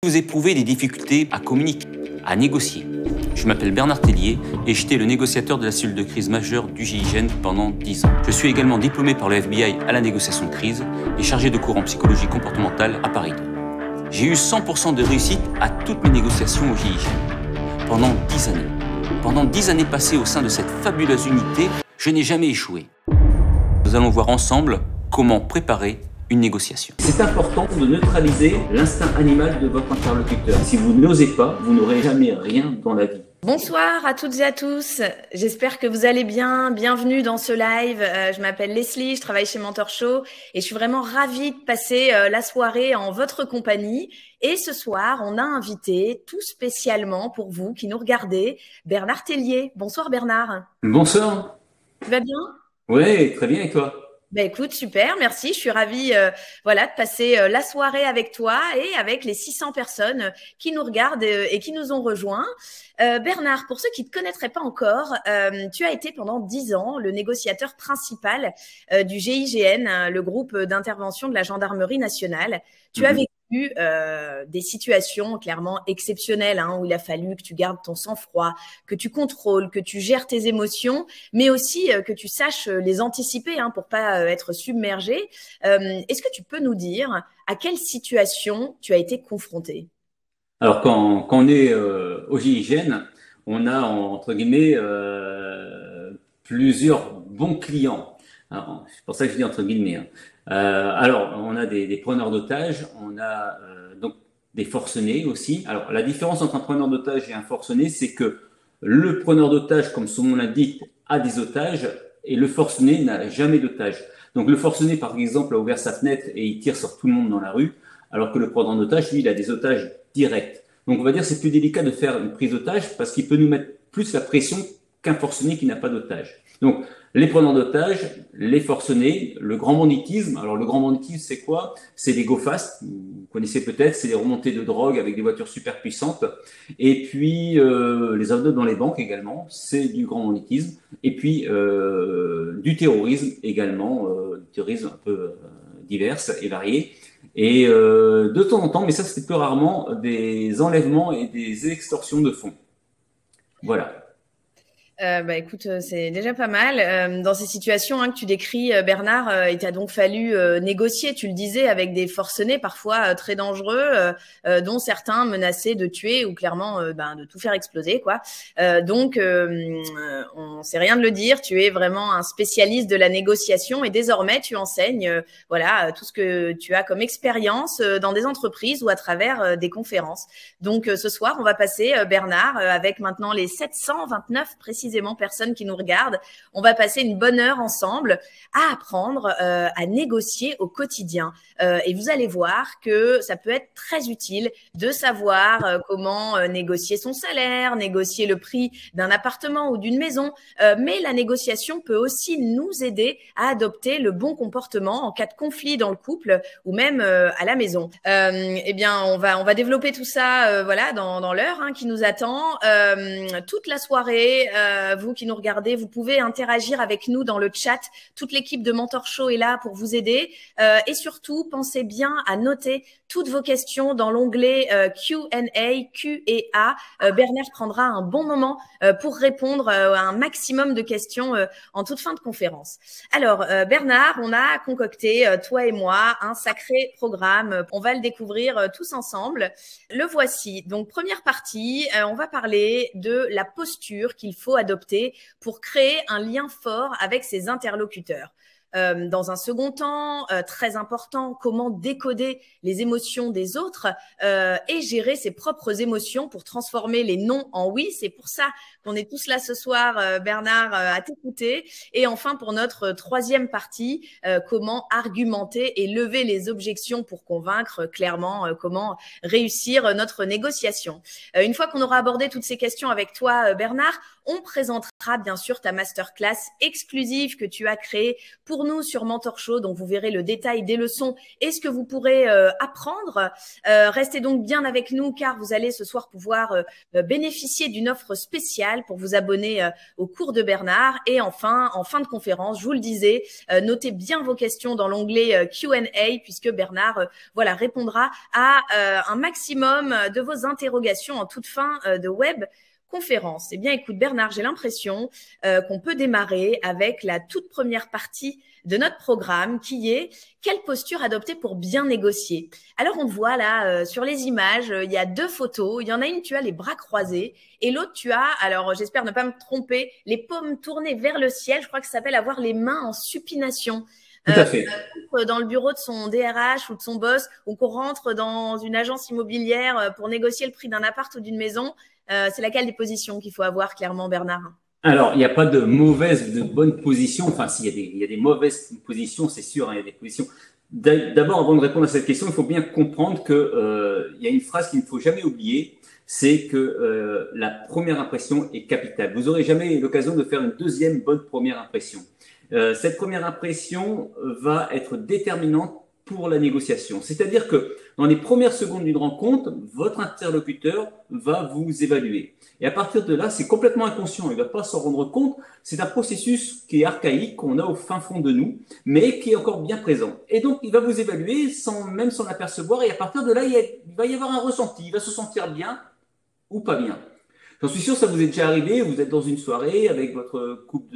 Vous éprouvez des difficultés à communiquer, à négocier. Je m'appelle Bernard Tellier et j'étais le négociateur de la cellule de crise majeure du GIGN pendant 10 ans. Je suis également diplômé par le FBI à la négociation de crise et chargé de cours en psychologie comportementale à Paris 2. J'ai eu 100% de réussite à toutes mes négociations au GIGN. Pendant 10 années. Pendant 10 années passées au sein de cette fabuleuse unité, je n'ai jamais échoué. Nous allons voir ensemble comment préparer une négociation. C'est important de neutraliser l'instinct animal de votre interlocuteur. Si vous n'osez pas, vous n'aurez jamais rien dans la vie. Bonsoir à toutes et à tous, j'espère que vous allez bien, bienvenue dans ce live. Je m'appelle Leslie, je travaille chez Mentor Show et je suis vraiment ravie de passer la soirée en votre compagnie. Et ce soir, on a invité tout spécialement pour vous qui nous regardez, Bernard Tellier. Bonsoir Bernard. Bonsoir. Tu vas bien? Oui, très bien, et toi? Ben écoute, super, merci. Je suis ravie de passer la soirée avec toi et avec les 600 personnes qui nous regardent et qui nous ont rejoints. Bernard, pour ceux qui ne te connaîtraient pas encore, tu as été pendant 10 ans le négociateur principal du GIGN, le groupe d'intervention de la gendarmerie nationale. Tu as vécu des situations clairement exceptionnelles où il a fallu que tu gardes ton sang-froid, que tu contrôles, que tu gères tes émotions, mais aussi que tu saches les anticiper pour pas être submergé. Est-ce que tu peux nous dire à quelle situation tu as été confronté? Alors, quand on est au GIGN, on a, entre guillemets, plusieurs bons clients. C'est pour ça que je dis entre guillemets. Alors, on a des preneurs d'otages, on a donc des forcenés aussi. Alors, la différence entre un preneur d'otages et un forcené, c'est que le preneur d'otages, comme son nom l'indique, a des otages et le forcené n'a jamais d'otages. Donc, le forcené, par exemple, a ouvert sa fenêtre et il tire sur tout le monde dans la rue, alors que le preneur d'otages, lui, il a des otages directs. Donc, on va dire que c'est plus délicat de faire une prise d'otage parce qu'il peut nous mettre plus la pression qu'un forcené qui n'a pas d'otage. Donc, les preneurs d'otages, les forcenés, le grand banditisme. Alors, le grand banditisme, c'est quoi? C'est les go fast. Vous connaissez peut-être, c'est les remontées de drogue avec des voitures super puissantes. Et puis, les aveux dans les banques également, c'est du grand banditisme. Et puis, du terrorisme également, du terrorisme un peu divers et varié. Et de temps en temps, mais ça, c'est plus rarement, des enlèvements et des extorsions de fonds. Voilà. Écoute, c'est déjà pas mal. Dans ces situations que tu décris, Bernard, il t'a donc fallu négocier, tu le disais, avec des forcenés parfois très dangereux, dont certains menaçaient de tuer ou clairement de tout faire exploser, quoi. Donc, on sait rien de le dire, tu es vraiment un spécialiste de la négociation et désormais tu enseignes tout ce que tu as comme expérience dans des entreprises ou à travers des conférences. Donc, ce soir, on va passer, Bernard, avec maintenant les 729 précisément personnes qui nous regardent. On va passer une bonne heure ensemble à apprendre à négocier au quotidien. Et vous allez voir que ça peut être très utile de savoir comment négocier son salaire, négocier le prix d'un appartement ou d'une maison. Mais la négociation peut aussi nous aider à adopter le bon comportement en cas de conflit dans le couple ou même à la maison. On va développer tout ça dans l'heure qui nous attend. Toute la soirée, vous qui nous regardez, vous pouvez interagir avec nous dans le chat. Toute l'équipe de Mentor Show est là pour vous aider. Et surtout, pensez bien à noter toutes vos questions dans l'onglet Q&A. Bernard prendra un bon moment pour répondre à un maximum de questions en toute fin de conférence. Alors, Bernard, on a concocté, toi et moi, un sacré programme. On va le découvrir tous ensemble. Le voici. Donc, première partie, on va parler de la posture qu'il faut adopter pour créer un lien fort avec ses interlocuteurs. Dans un second temps, très important, comment décoder les émotions des autres et gérer ses propres émotions pour transformer les non en oui. C'est pour ça qu'on est tous là ce soir, Bernard, à t'écouter. Et enfin, pour notre troisième partie, comment argumenter et lever les objections pour convaincre clairement, comment réussir notre négociation. Une fois qu'on aura abordé toutes ces questions avec toi, Bernard, on présentera bien sûr ta masterclass exclusive que tu as créée pour nous sur Mentor Show. Donc, vous verrez le détail des leçons et ce que vous pourrez apprendre. Restez donc bien avec nous car vous allez ce soir pouvoir bénéficier d'une offre spéciale pour vous abonner au cours de Bernard. Et enfin, en fin de conférence, je vous le disais, notez bien vos questions dans l'onglet Q&A puisque Bernard répondra à un maximum de vos interrogations en toute fin de web conférence. Eh bien, écoute Bernard, j'ai l'impression qu'on peut démarrer avec la toute première partie de notre programme qui est quelle posture adopter pour bien négocier. Alors, on te voit là sur les images, il y a 2 photos. Il y en a une, tu as les bras croisés et l'autre, tu as, alors j'espère ne pas me tromper, les paumes tournées vers le ciel. Je crois que ça s'appelle avoir les mains en supination. Tout à fait. Dans le bureau de son DRH ou de son boss ou qu'on rentre dans une agence immobilière pour négocier le prix d'un appart ou d'une maison, c'est laquelle des positions qu'il faut avoir clairement, Bernard? Alors, il n'y a pas de mauvaise, de bonne position. Enfin, s'il y a des mauvaises positions, c'est sûr, hein, il y a des positions. D'abord, avant de répondre à cette question, il faut bien comprendre que il y a une phrase qu'il ne faut jamais oublier, c'est que la première impression est capitale. Vous n'aurez jamais l'occasion de faire une deuxième bonne première impression. Cette première impression va être déterminante pour la négociation. C'est-à-dire que dans les premières secondes d'une rencontre, votre interlocuteur va vous évaluer. Et à partir de là, c'est complètement inconscient. Il ne va pas s'en rendre compte. C'est un processus qui est archaïque, qu'on a au fin fond de nous, mais qui est encore bien présent. Et donc, il va vous évaluer même sans l'apercevoir. Et à partir de là, il va y avoir un ressenti. Il va se sentir bien ou pas bien. J'en suis sûr, ça vous est déjà arrivé. Vous êtes dans une soirée avec votre coupe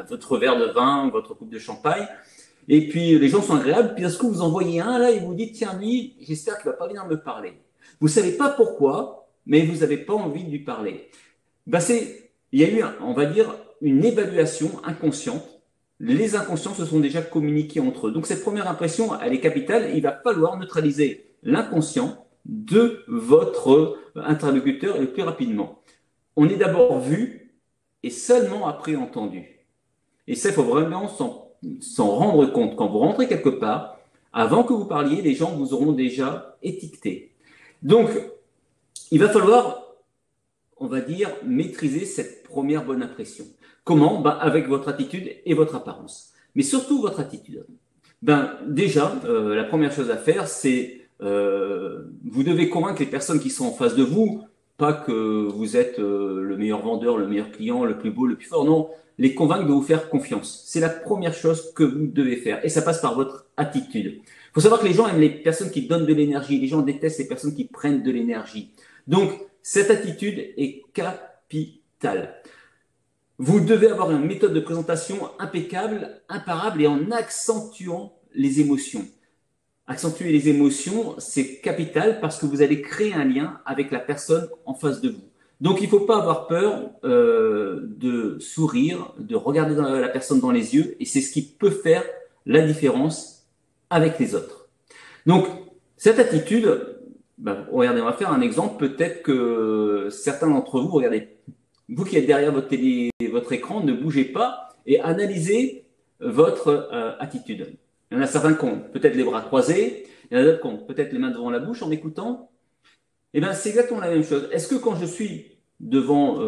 votre verre de vin, votre coupe de champagne. Et puis, les gens sont agréables. Puis, est-ce que vous en voyez un, là, et vous dites, tiens, lui, j'espère qu'il va pas venir me parler. Vous savez pas pourquoi, mais vous n'avez pas envie de lui parler. Il y a eu, on va dire, une évaluation inconsciente. Les inconscients se sont déjà communiqués entre eux. Donc, cette première impression, elle est capitale. Il va falloir neutraliser l'inconscient de votre interlocuteur le plus rapidement. On est d'abord vu et seulement après entendu. Et ça, il faut vraiment s'en rendre compte. Quand vous rentrez quelque part, avant que vous parliez, les gens vous auront déjà étiqueté. Donc, il va falloir, on va dire, maîtriser cette première bonne impression. Comment? Avec votre attitude et votre apparence. Mais surtout votre attitude. Déjà, la première chose à faire, c'est vous devez convaincre les personnes qui sont en face de vous, pas que vous êtes le meilleur vendeur, le meilleur client, le plus beau, le plus fort, non. Les convaincre de vous faire confiance. C'est la première chose que vous devez faire. Et ça passe par votre attitude. Il faut savoir que les gens aiment les personnes qui donnent de l'énergie. Les gens détestent les personnes qui prennent de l'énergie. Donc, cette attitude est capitale. Vous devez avoir une méthode de présentation impeccable, imparable et en accentuant les émotions. Accentuer les émotions, c'est capital parce que vous allez créer un lien avec la personne en face de vous. Donc, il ne faut pas avoir peur de sourire, de regarder la personne dans les yeux, et c'est ce qui peut faire la différence avec les autres. Donc, cette attitude, regardez, on va faire un exemple. Peut-être que certains d'entre vous, regardez, vous qui êtes derrière votre écran, ne bougez pas et analysez votre attitude. Il y en a certains qui ont peut-être les bras croisés, il y en a d'autres qui ont peut-être les mains devant la bouche en m'écoutant. Eh bien, c'est exactement la même chose. Est-ce que quand je suis devant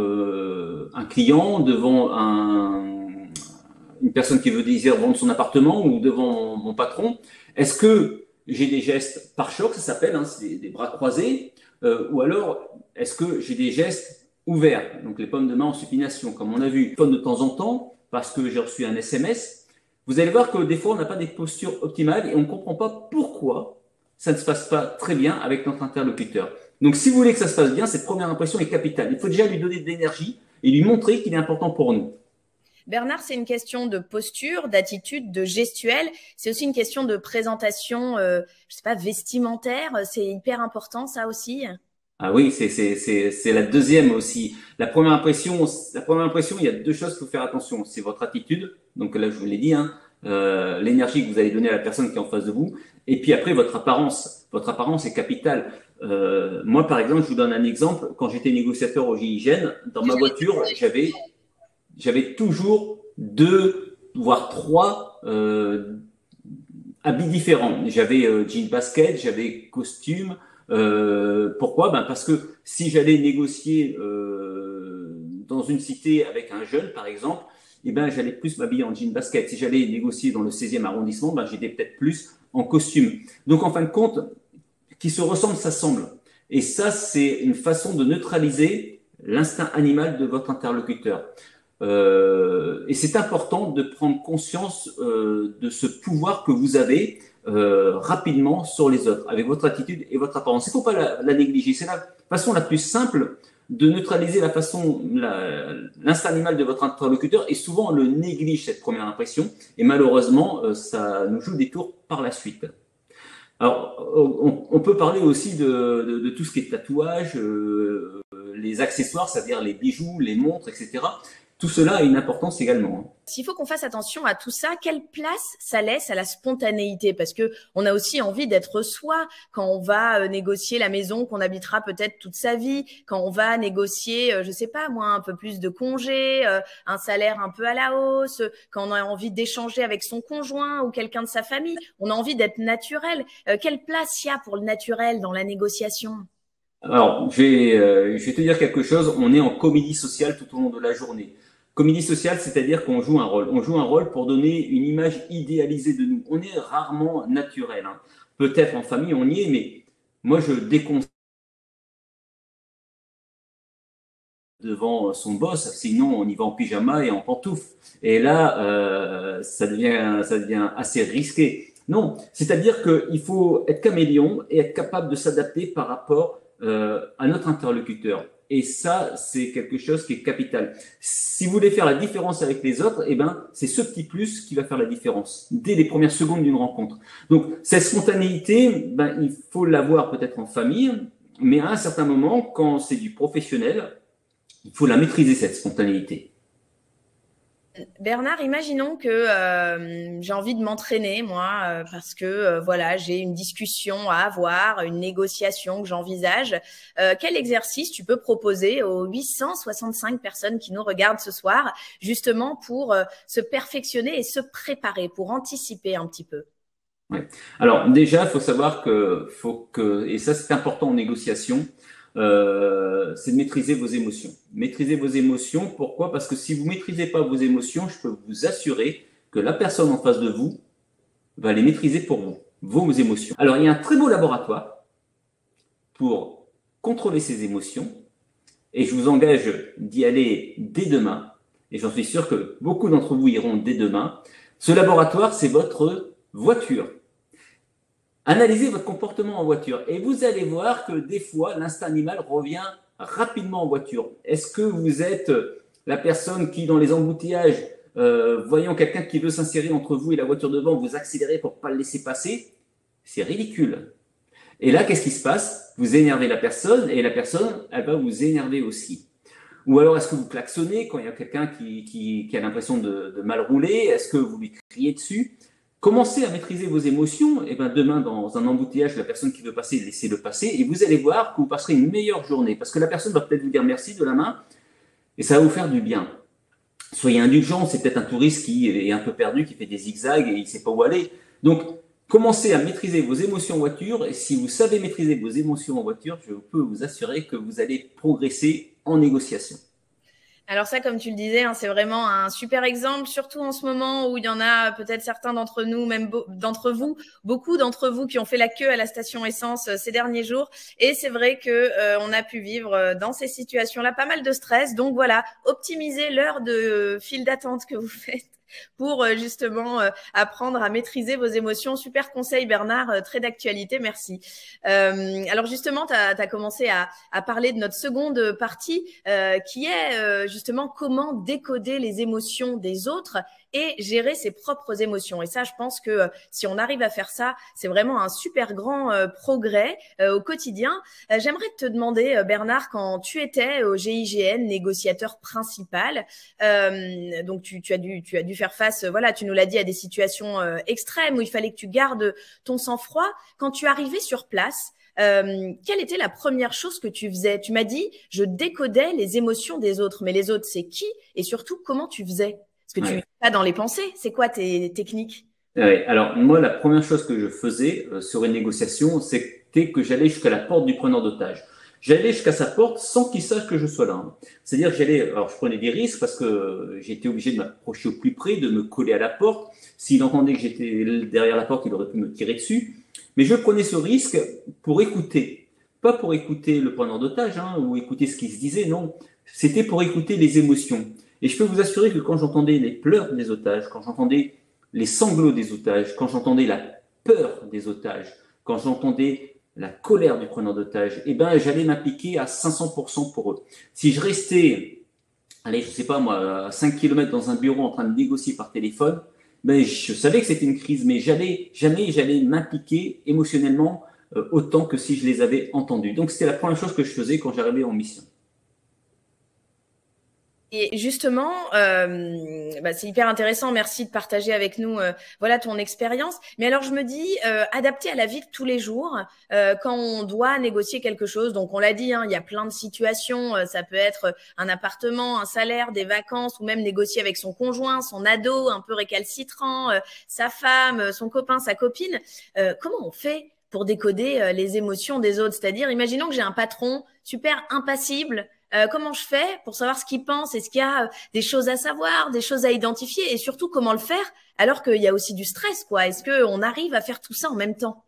un client, devant une personne qui désire vendre son appartement ou devant mon patron, est-ce que j'ai des gestes par choc, ça s'appelle, hein, c'est des bras croisés, ou alors est-ce que j'ai des gestes ouverts, donc les paumes de main en supination, comme on a vu, de temps en temps, parce que j'ai reçu un SMS. Vous allez voir que des fois, on n'a pas des postures optimales et on ne comprend pas pourquoi ça ne se passe pas très bien avec notre interlocuteur. Donc, si vous voulez que ça se passe bien, cette première impression est capitale. Il faut déjà lui donner de l'énergie et lui montrer qu'il est important pour nous. Bernard, c'est une question de posture, d'attitude, de gestuelle. C'est aussi une question de présentation, vestimentaire. C'est hyper important, ça aussi. Ah oui, c'est la deuxième aussi. La première impression, il y a 2 choses qu'il faut faire attention. C'est votre attitude. Donc là, je vous l'ai dit, hein, l'énergie que vous allez donner à la personne qui est en face de vous. Et puis après, votre apparence. Votre apparence est capitale. Moi, par exemple, je vous donne un exemple. Quand j'étais négociateur au GIGN, dans ma voiture, j'avais toujours 2, voire 3 habits différents. J'avais jean basket, j'avais costume. Pourquoi? Parce que si j'allais négocier dans dans une cité avec un jeune, par exemple, eh ben, j'allais plus m'habiller en jean basket. Si j'allais négocier dans le 16e arrondissement, ben, j'étais peut-être plus en costume. Donc, en fin de compte, qui se ressemblent s'assemblent. Et ça, c'est une façon de neutraliser l'instinct animal de votre interlocuteur. Et c'est important de prendre conscience de ce pouvoir que vous avez rapidement sur les autres, avec votre attitude et votre apparence. Il ne faut pas la négliger. C'est la façon la plus simple de neutraliser l'instinct animal de votre interlocuteur, et souvent on le néglige, cette première impression, et malheureusement, ça nous joue des tours par la suite. Alors, on peut parler aussi de tout ce qui est tatouage, les accessoires, c'est-à-dire les bijoux, les montres, etc. Tout cela a une importance également. S'il faut qu'on fasse attention à tout ça, quelle place ça laisse à la spontanéité? Parce que on a aussi envie d'être soi quand on va négocier la maison qu'on habitera peut-être toute sa vie, quand on va négocier, je sais pas moi, un peu plus de congés, un salaire un peu à la hausse, quand on a envie d'échanger avec son conjoint ou quelqu'un de sa famille, on a envie d'être naturel. Quelle place il y a pour le naturel dans la négociation? Alors, je vais te dire quelque chose. On est en comédie sociale tout au long de la journée. Comédie sociale, c'est-à-dire qu'on joue un rôle. On joue un rôle pour donner une image idéalisée de nous. On est rarement naturel. Hein. Peut-être en famille, on y est, mais moi, je déconseille devant son boss, sinon on y va en pyjama et en pantoufles. Et là, ça devient assez risqué. Non, c'est-à-dire qu'il faut être caméléon et être capable de s'adapter par rapport à notre interlocuteur. Et ça, c'est quelque chose qui est capital. Si vous voulez faire la différence avec les autres, eh ben, c'est ce petit plus qui va faire la différence dès les premières secondes d'une rencontre. Donc, cette spontanéité, ben, il faut l'avoir peut-être en famille, mais à un certain moment, quand c'est du professionnel, il faut la maîtriser, cette spontanéité. Bernard, imaginons que j'ai envie de m'entraîner, moi, parce que voilà, j'ai une discussion à avoir, une négociation que j'envisage. Quel exercice tu peux proposer aux 865 personnes qui nous regardent ce soir, justement pour se perfectionner et se préparer, pour anticiper un petit peu? Ouais. Alors déjà, il faut savoir et ça c'est important en négociation, c'est de maîtriser vos émotions. Maîtriser vos émotions, pourquoi? Parce que si vous maîtrisez pas vos émotions, je peux vous assurer que la personne en face de vous va les maîtriser pour vous, vos émotions. Alors il y a un très beau laboratoire pour contrôler ces émotions, et je vous engage d'y aller dès demain, et j'en suis sûr que beaucoup d'entre vous iront dès demain. Ce laboratoire, c'est votre voiture. Analysez votre comportement en voiture et vous allez voir que des fois, l'instinct animal revient rapidement en voiture. Est-ce que vous êtes la personne qui, dans les embouteillages, voyant quelqu'un qui veut s'insérer entre vous et la voiture devant, vous accélérez pour ne pas le laisser passer? C'est ridicule. Et là, qu'est-ce qui se passe? Vous énervez la personne et la personne, elle va vous énerver aussi. Ou alors, est-ce que vous klaxonnez quand il y a quelqu'un qui a l'impression de mal rouler? Est-ce que vous lui criez dessus? Commencez à maîtriser vos émotions, et ben demain dans un embouteillage, la personne qui veut passer, laissez-le passer, et vous allez voir que vous passerez une meilleure journée, parce que la personne va peut-être vous dire merci de la main, et ça va vous faire du bien. Soyez indulgents, c'est peut-être un touriste qui est un peu perdu, qui fait des zigzags et il ne sait pas où aller. Donc, commencez à maîtriser vos émotions en voiture, et si vous savez maîtriser vos émotions en voiture, je peux vous assurer que vous allez progresser en négociation. Alors ça, comme tu le disais, hein, c'est vraiment un super exemple, surtout en ce moment où il y en a peut-être certains d'entre nous, même d'entre vous, beaucoup d'entre vous qui ont fait la queue à la station essence ces derniers jours. Et c'est vrai que on a pu vivre dans ces situations-là pas mal de stress. Donc voilà, optimisez l'heure de file d'attente que vous faites pour justement apprendre à maîtriser vos émotions. Super conseil, Bernard, très d'actualité, merci. Alors justement, tu as commencé à parler de notre seconde partie qui est justement comment décoder les émotions des autres et gérer ses propres émotions. Et ça, je pense que si on arrive à faire ça, c'est vraiment un super grand progrès au quotidien. J'aimerais te demander, Bernard, quand tu étais au GIGN, négociateur principal, donc tu as dû faire face, voilà, tu nous l'as dit, à des situations extrêmes où il fallait que tu gardes ton sang-froid. Quand tu arrivais sur place, quelle était la première chose que tu faisais? Tu m'as dit, je décodais les émotions des autres, mais les autres, c'est qui? Et surtout, comment tu faisais? Parce que tu n'es pas dans les pensées. C'est quoi tes techniques? Ouais. Alors, moi, la première chose que je faisais sur une négociation, c'était que j'allais jusqu'à la porte du preneur d'otage. J'allais jusqu'à sa porte sans qu'il sache que je sois là, hein. C'est-à-dire que alors je prenais des risques parce que j'étais obligé de m'approcher au plus près, de me coller à la porte. S'il entendait que j'étais derrière la porte, il aurait pu me tirer dessus. Mais je prenais ce risque pour écouter. Pas pour écouter le preneur d'otage, hein, ou écouter ce qui se disait, non. C'était pour écouter les émotions. Et je peux vous assurer que quand j'entendais les pleurs des otages, quand j'entendais les sanglots des otages, quand j'entendais la peur des otages, quand j'entendais la colère du preneur d'otage, eh ben, j'allais m'impliquer à 500% pour eux. Si je restais, allez, je sais pas moi, à 5 km dans un bureau en train de négocier par téléphone, ben, je savais que c'était une crise, mais jamais j'allais m'impliquer émotionnellement autant que si je les avais entendus. Donc, c'était la première chose que je faisais quand j'arrivais en mission. Et justement, c'est hyper intéressant. Merci de partager avec nous, voilà, ton expérience. Mais alors, je me dis, adapté à la vie de tous les jours, quand on doit négocier quelque chose. Donc, on l'a dit, hein, il y a plein de situations. Ça peut être un appartement, un salaire, des vacances, ou même négocier avec son conjoint, son ado, un peu récalcitrant, sa femme, son copain, sa copine. Comment on fait pour décoder les émotions des autres? C'est-à-dire, imaginons que j'ai un patron super impassible. Comment je fais pour savoir ce qu'il pense? Est-ce qu'il y a des choses à savoir, des choses à identifier et surtout comment le faire alors qu'il y a aussi du stress, quoi? Est-ce qu'on arrive à faire tout ça en même temps?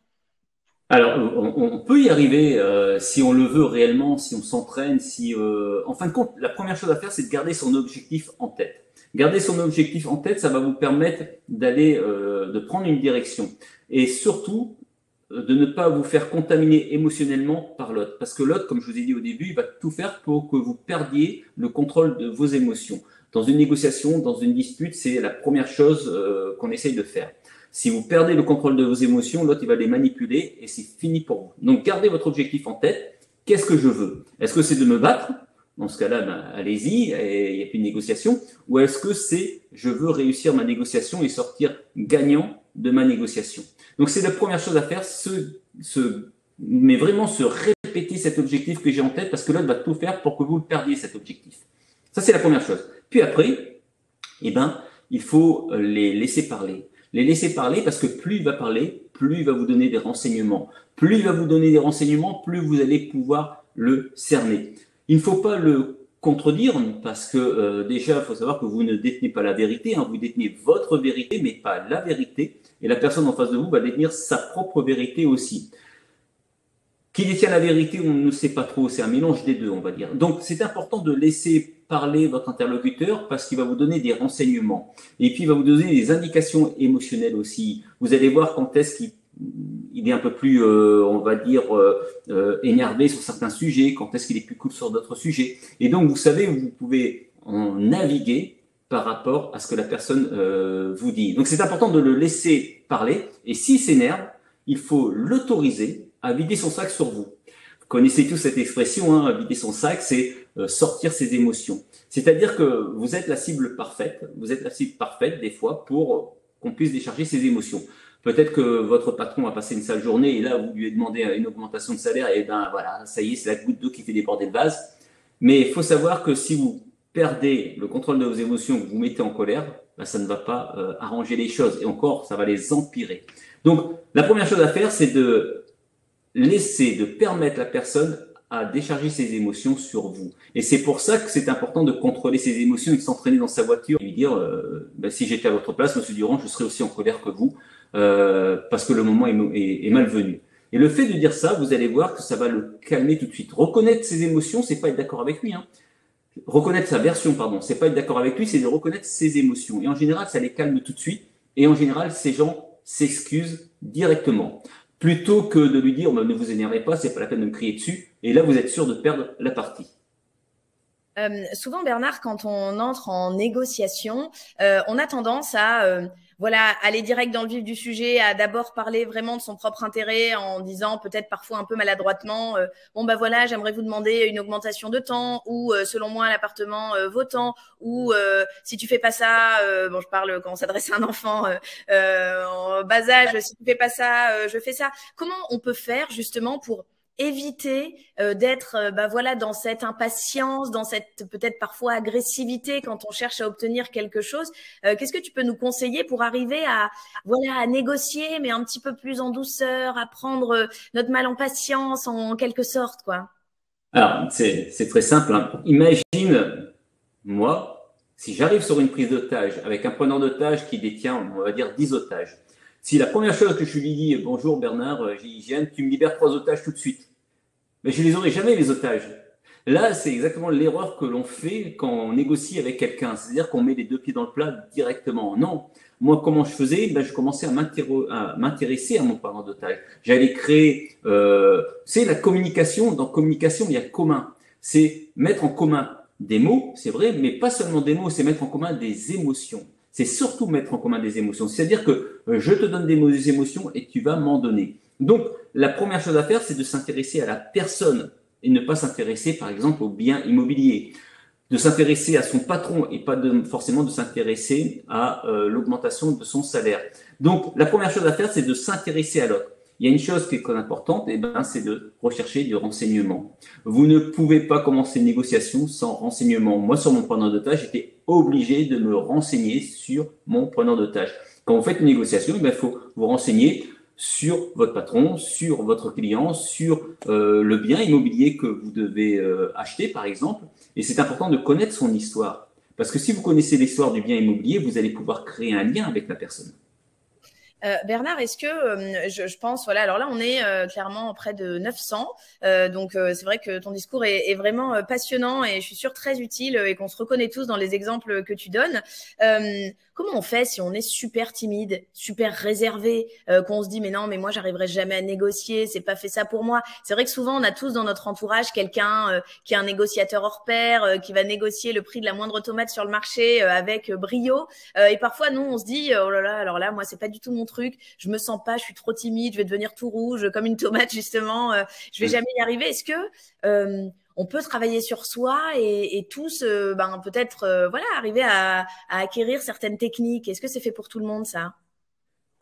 Alors, on peut y arriver si on le veut réellement, si on s'entraîne, si, en fin de compte, la première chose à faire, c'est de garder son objectif en tête. Garder son objectif en tête, ça va vous permettre de prendre une direction. Et surtout, de ne pas vous faire contaminer émotionnellement par l'autre. Parce que l'autre, comme je vous ai dit au début, il va tout faire pour que vous perdiez le contrôle de vos émotions. Dans une négociation, dans une dispute, c'est la première chose qu'on essaye de faire. Si vous perdez le contrôle de vos émotions, l'autre, il va les manipuler et c'est fini pour vous. Donc, gardez votre objectif en tête. Qu'est-ce que je veux? Est-ce que c'est de me battre? Dans ce cas-là, allez-y, il n'y a plus de négociation. Ou est-ce que c'est je veux réussir ma négociation et sortir gagnant de ma négociation? Donc, c'est la première chose à faire, mais vraiment se répéter cet objectif que j'ai en tête parce que l'autre va tout faire pour que vous le perdiez, cet objectif. Ça, c'est la première chose. Puis après, il faut les laisser parler. Les laisser parler parce que plus il va parler, plus il va vous donner des renseignements. Plus il va vous donner des renseignements, plus vous allez pouvoir le cerner. Il ne faut pas le contredire parce que déjà, il faut savoir que vous ne détenez pas la vérité, hein, vous détenez votre vérité, mais pas la vérité. Et la personne en face de vous va détenir sa propre vérité aussi. Qui détient la vérité, on ne sait pas trop, c'est un mélange des deux, on va dire. Donc, c'est important de laisser parler votre interlocuteur parce qu'il va vous donner des renseignements. Et puis, il va vous donner des indications émotionnelles aussi. Vous allez voir quand est-ce qu'il est un peu plus, on va dire, énervé sur certains sujets, quand est-ce qu'il est plus cool sur d'autres sujets. Et donc, vous savez, vous pouvez en naviguer par rapport à ce que la personne vous dit. Donc, c'est important de le laisser parler. Et s'il s'énerve, il faut l'autoriser à vider son sac sur vous. Vous connaissez tous cette expression, hein, vider son sac, c'est sortir ses émotions. C'est-à-dire que vous êtes la cible parfaite, des fois pour qu'on puisse décharger ses émotions. Peut-être que votre patron a passé une sale journée et là, vous lui avez demandé une augmentation de salaire et voilà, ça y est, c'est la goutte d'eau qui fait déborder le vase. Mais il faut savoir que si vous perdez le contrôle de vos émotions, que vous vous mettez en colère, ça ne va pas arranger les choses et encore, ça va les empirer. Donc, la première chose à faire, c'est de permettre la personne à décharger ses émotions sur vous. Et c'est pour ça que c'est important de contrôler ses émotions et de s'entraîner dans sa voiture et lui dire si j'étais à votre place, Monsieur Durand, je serais aussi en colère que vous parce que le moment est malvenu. Et le fait de dire ça, vous allez voir que ça va le calmer tout de suite. Reconnaître ses émotions, c'est pas être d'accord avec lui, hein. Reconnaître sa version, pardon, c'est pas être d'accord avec lui, c'est de reconnaître ses émotions. Et en général, ça les calme tout de suite. Et en général, ces gens s'excusent directement. Plutôt que de lui dire ne vous énervez pas, c'est pas la peine de me crier dessus. Et là, vous êtes sûr de perdre la partie. Souvent, Bernard, quand on entre en négociation, on a tendance à aller direct dans le vif du sujet, à d'abord parler vraiment de son propre intérêt en disant peut-être parfois un peu maladroitement j'aimerais vous demander une augmentation de temps ou selon moi l'appartement vaut tant ou si tu fais pas ça, je parle quand on s'adresse à un enfant en bas âge, si tu fais pas ça, je fais ça. Comment on peut faire justement pour éviter d'être dans cette impatience, dans cette peut-être parfois agressivité quand on cherche à obtenir quelque chose. Qu'est-ce que tu peux nous conseiller pour arriver à négocier mais un petit peu plus en douceur, à prendre notre mal en patience en quelque sorte, quoi? Alors, c'est très simple, hein. Imagine, moi, si j'arrive sur une prise d'otage avec un preneur d'otage qui détient, on va dire, 10 otages. Si la première chose que je lui dis, bonjour Bernard, GIGN, tu me libères 3 otages tout de suite. Mais je les aurai jamais, les otages. Là, c'est exactement l'erreur que l'on fait quand on négocie avec quelqu'un. C'est-à-dire qu'on met les deux pieds dans le plat directement. Non. Moi, comment je faisais? Je commençais à m'intéresser à mon preneur d'otage. J'allais créer, c'est la communication. Dans communication, il y a commun. C'est mettre en commun des mots, c'est vrai, mais pas seulement des mots, c'est mettre en commun des émotions. C'est surtout mettre en commun des émotions. C'est-à-dire que je te donne des émotions et tu vas m'en donner. Donc, la première chose à faire, c'est de s'intéresser à la personne et ne pas s'intéresser, par exemple, au bien immobilier, de s'intéresser à son patron et pas forcément de s'intéresser à l'augmentation de son salaire. Donc, la première chose à faire, c'est de s'intéresser à l'autre. Il y a une chose qui est très importante, c'est de rechercher du renseignement. Vous ne pouvez pas commencer une négociation sans renseignement. Moi, sur mon preneur d'otage, j'étais obligé de me renseigner sur mon preneur d'otage. Quand vous faites une négociation, il faut vous renseigner sur votre patron, sur votre client, sur le bien immobilier que vous devez acheter, par exemple. Et c'est important de connaître son histoire. Parce que si vous connaissez l'histoire du bien immobilier, vous allez pouvoir créer un lien avec la personne. Bernard, est-ce que je pense, voilà, alors là on est clairement près de 900, donc c'est vrai que ton discours est vraiment passionnant et je suis sûre très utile et qu'on se reconnaît tous dans les exemples que tu donnes. Comment on fait si on est super timide, super réservé, qu'on se dit mais non, mais moi j'arriverai jamais à négocier, c'est pas fait ça pour moi. C'est vrai que souvent on a tous dans notre entourage quelqu'un qui est un négociateur hors pair, qui va négocier le prix de la moindre tomate sur le marché avec brio, et parfois nous on se dit oh là là, alors là moi c'est pas du tout mon truc, je me sens pas, je suis trop timide, je vais devenir tout rouge comme une tomate justement, je vais jamais y arriver. Est-ce que on peut travailler sur soi et tous peut-être voilà arriver à acquérir certaines techniques? Est-ce que c'est fait pour tout le monde ça?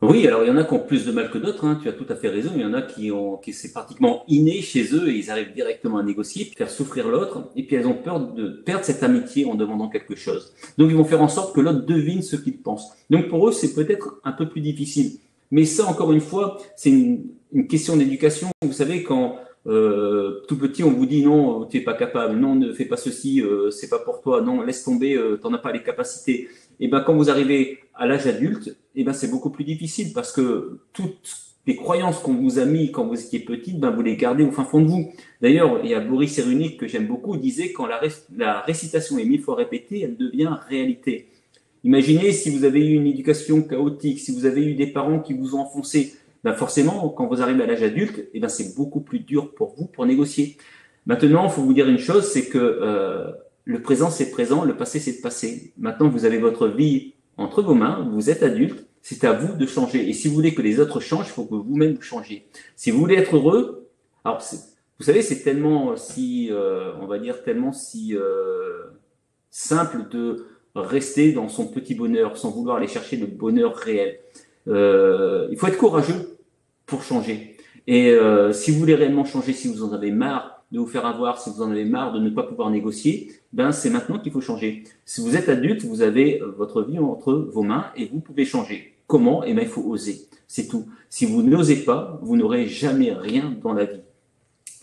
Oui, alors il y en a qui ont plus de mal que d'autres, hein, tu as tout à fait raison. Il y en a qui c'est pratiquement inné chez eux et ils arrivent directement à négocier, faire souffrir l'autre, et puis elles ont peur de perdre cette amitié en demandant quelque chose. Donc ils vont faire en sorte que l'autre devine ce qu'il pense. Donc pour eux, c'est peut-être un peu plus difficile. Mais ça, encore une fois, c'est une question d'éducation. Vous savez, quand tout petit, on vous dit non, tu n'es pas capable, non, ne fais pas ceci, c'est pas pour toi, non, laisse tomber, t'en as pas les capacités. Et quand vous arrivez à l'âge adulte, c'est beaucoup plus difficile parce que toutes les croyances qu'on vous a mis quand vous étiez petite, vous les gardez au fin fond de vous. D'ailleurs, il y a Boris Cyrulnik que j'aime beaucoup, il disait quand la récitation est 1000 fois répétée, elle devient réalité. Imaginez si vous avez eu une éducation chaotique, si vous avez eu des parents qui vous ont enfoncé, forcément, quand vous arrivez à l'âge adulte, c'est beaucoup plus dur pour vous pour négocier. Maintenant, il faut vous dire une chose, c'est que le présent, c'est présent, le passé, c'est le passé. Maintenant, vous avez votre vie entre vos mains, vous êtes adulte, c'est à vous de changer. Et si vous voulez que les autres changent, il faut que vous-même vous changiez. Si vous voulez être heureux, alors vous savez, c'est tellement on va dire tellement simple de rester dans son petit bonheur sans vouloir aller chercher le bonheur réel. Il faut être courageux pour changer. Et si vous voulez réellement changer, si vous en avez marre de vous faire avoir, si vous en avez marre de ne pas pouvoir négocier, c'est maintenant qu'il faut changer. Si vous êtes adulte, vous avez votre vie entre vos mains et vous pouvez changer. Comment? Il faut oser. C'est tout. Si vous n'osez pas, vous n'aurez jamais rien dans la vie.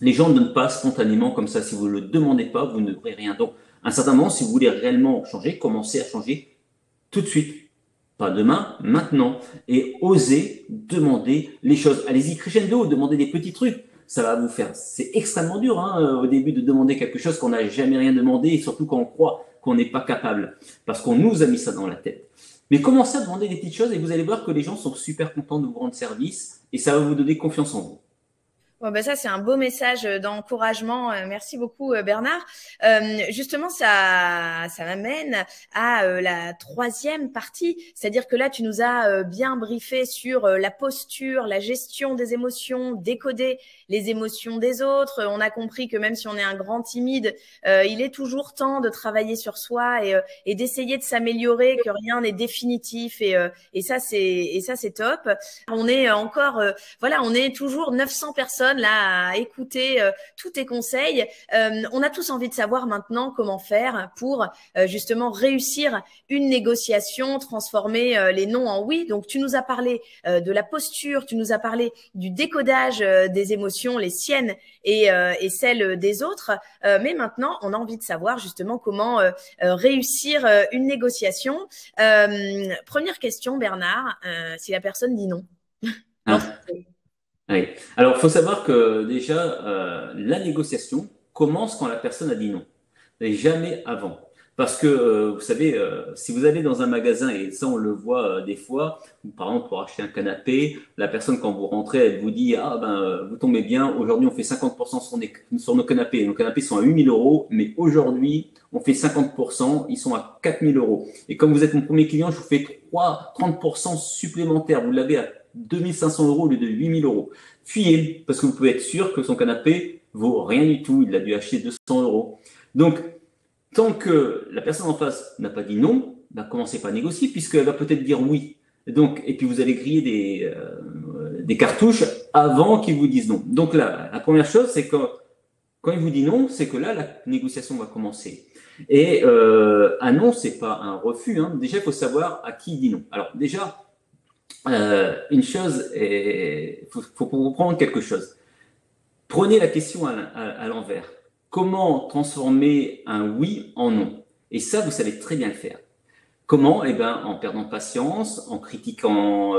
Les gens ne donnent pas spontanément comme ça. Si vous ne le demandez pas, vous n'aurez rien. Donc, à un certain moment, si vous voulez réellement changer, commencez à changer tout de suite. Pas demain, maintenant. Et osez demander les choses. Allez-y crescendo, demandez des petits trucs. Ça va vous faire. C'est extrêmement dur au début de demander quelque chose qu'on n'a jamais rien demandé et surtout quand on croit qu'on n'est pas capable. Parce qu'on nous a mis ça dans la tête. Mais commencez à demander des petites choses et vous allez voir que les gens sont super contents de vous rendre service et ça va vous donner confiance en vous. Bon, ça, c'est un beau message d'encouragement. Merci beaucoup, Bernard. Justement, ça m'amène à la troisième partie. C'est-à-dire que là, tu nous as bien briefé sur la posture, la gestion des émotions, décoder les émotions des autres. On a compris que même si on est un grand timide, il est toujours temps de travailler sur soi et d'essayer de s'améliorer, que rien n'est définitif. Et ça, c'est top. On est encore, on est toujours 900 personnes personne là à écouter tous tes conseils. On a tous envie de savoir maintenant comment faire pour justement réussir une négociation, transformer les non en oui. Donc, tu nous as parlé de la posture, tu nous as parlé du décodage des émotions, les siennes et celles des autres. Mais maintenant, on a envie de savoir justement comment réussir une négociation. Première question, Bernard, si la personne dit non. Ah, oui. Alors, il faut savoir que déjà, la négociation commence quand la personne a dit non, et jamais avant. Parce que, vous savez, si vous allez dans un magasin, et ça on le voit des fois, par exemple pour acheter un canapé, la personne quand vous rentrez, elle vous dit, ah ben, vous tombez bien, aujourd'hui on fait 50% sur nos canapés. Nos canapés sont à 8 000 €, mais aujourd'hui on fait 50%, ils sont à 4 000 €. Et comme vous êtes mon premier client, je vous fais 30% supplémentaires. Vous l'avez à 2 500 € au lieu de 8 000 €. Fuyez, parce que vous pouvez être sûr que son canapé vaut rien du tout. Il a dû acheter 200 €. Donc, tant que la personne en face n'a pas dit non, ben commencez pas à négocier puisqu'elle va peut-être dire oui. Et puis vous allez griller des cartouches avant qu'ils vous disent non. Donc là, la première chose, c'est que quand il vous dit non, c'est que là, la négociation va commencer. Et un non, c'est pas un refus. Hein. Déjà, il faut savoir à qui il dit non. Alors déjà, une chose, il faut comprendre quelque chose. Prenez la question à l'envers. Comment transformer un oui en non? Et ça, vous savez très bien le faire. Comment? Eh ben, en perdant patience, en critiquant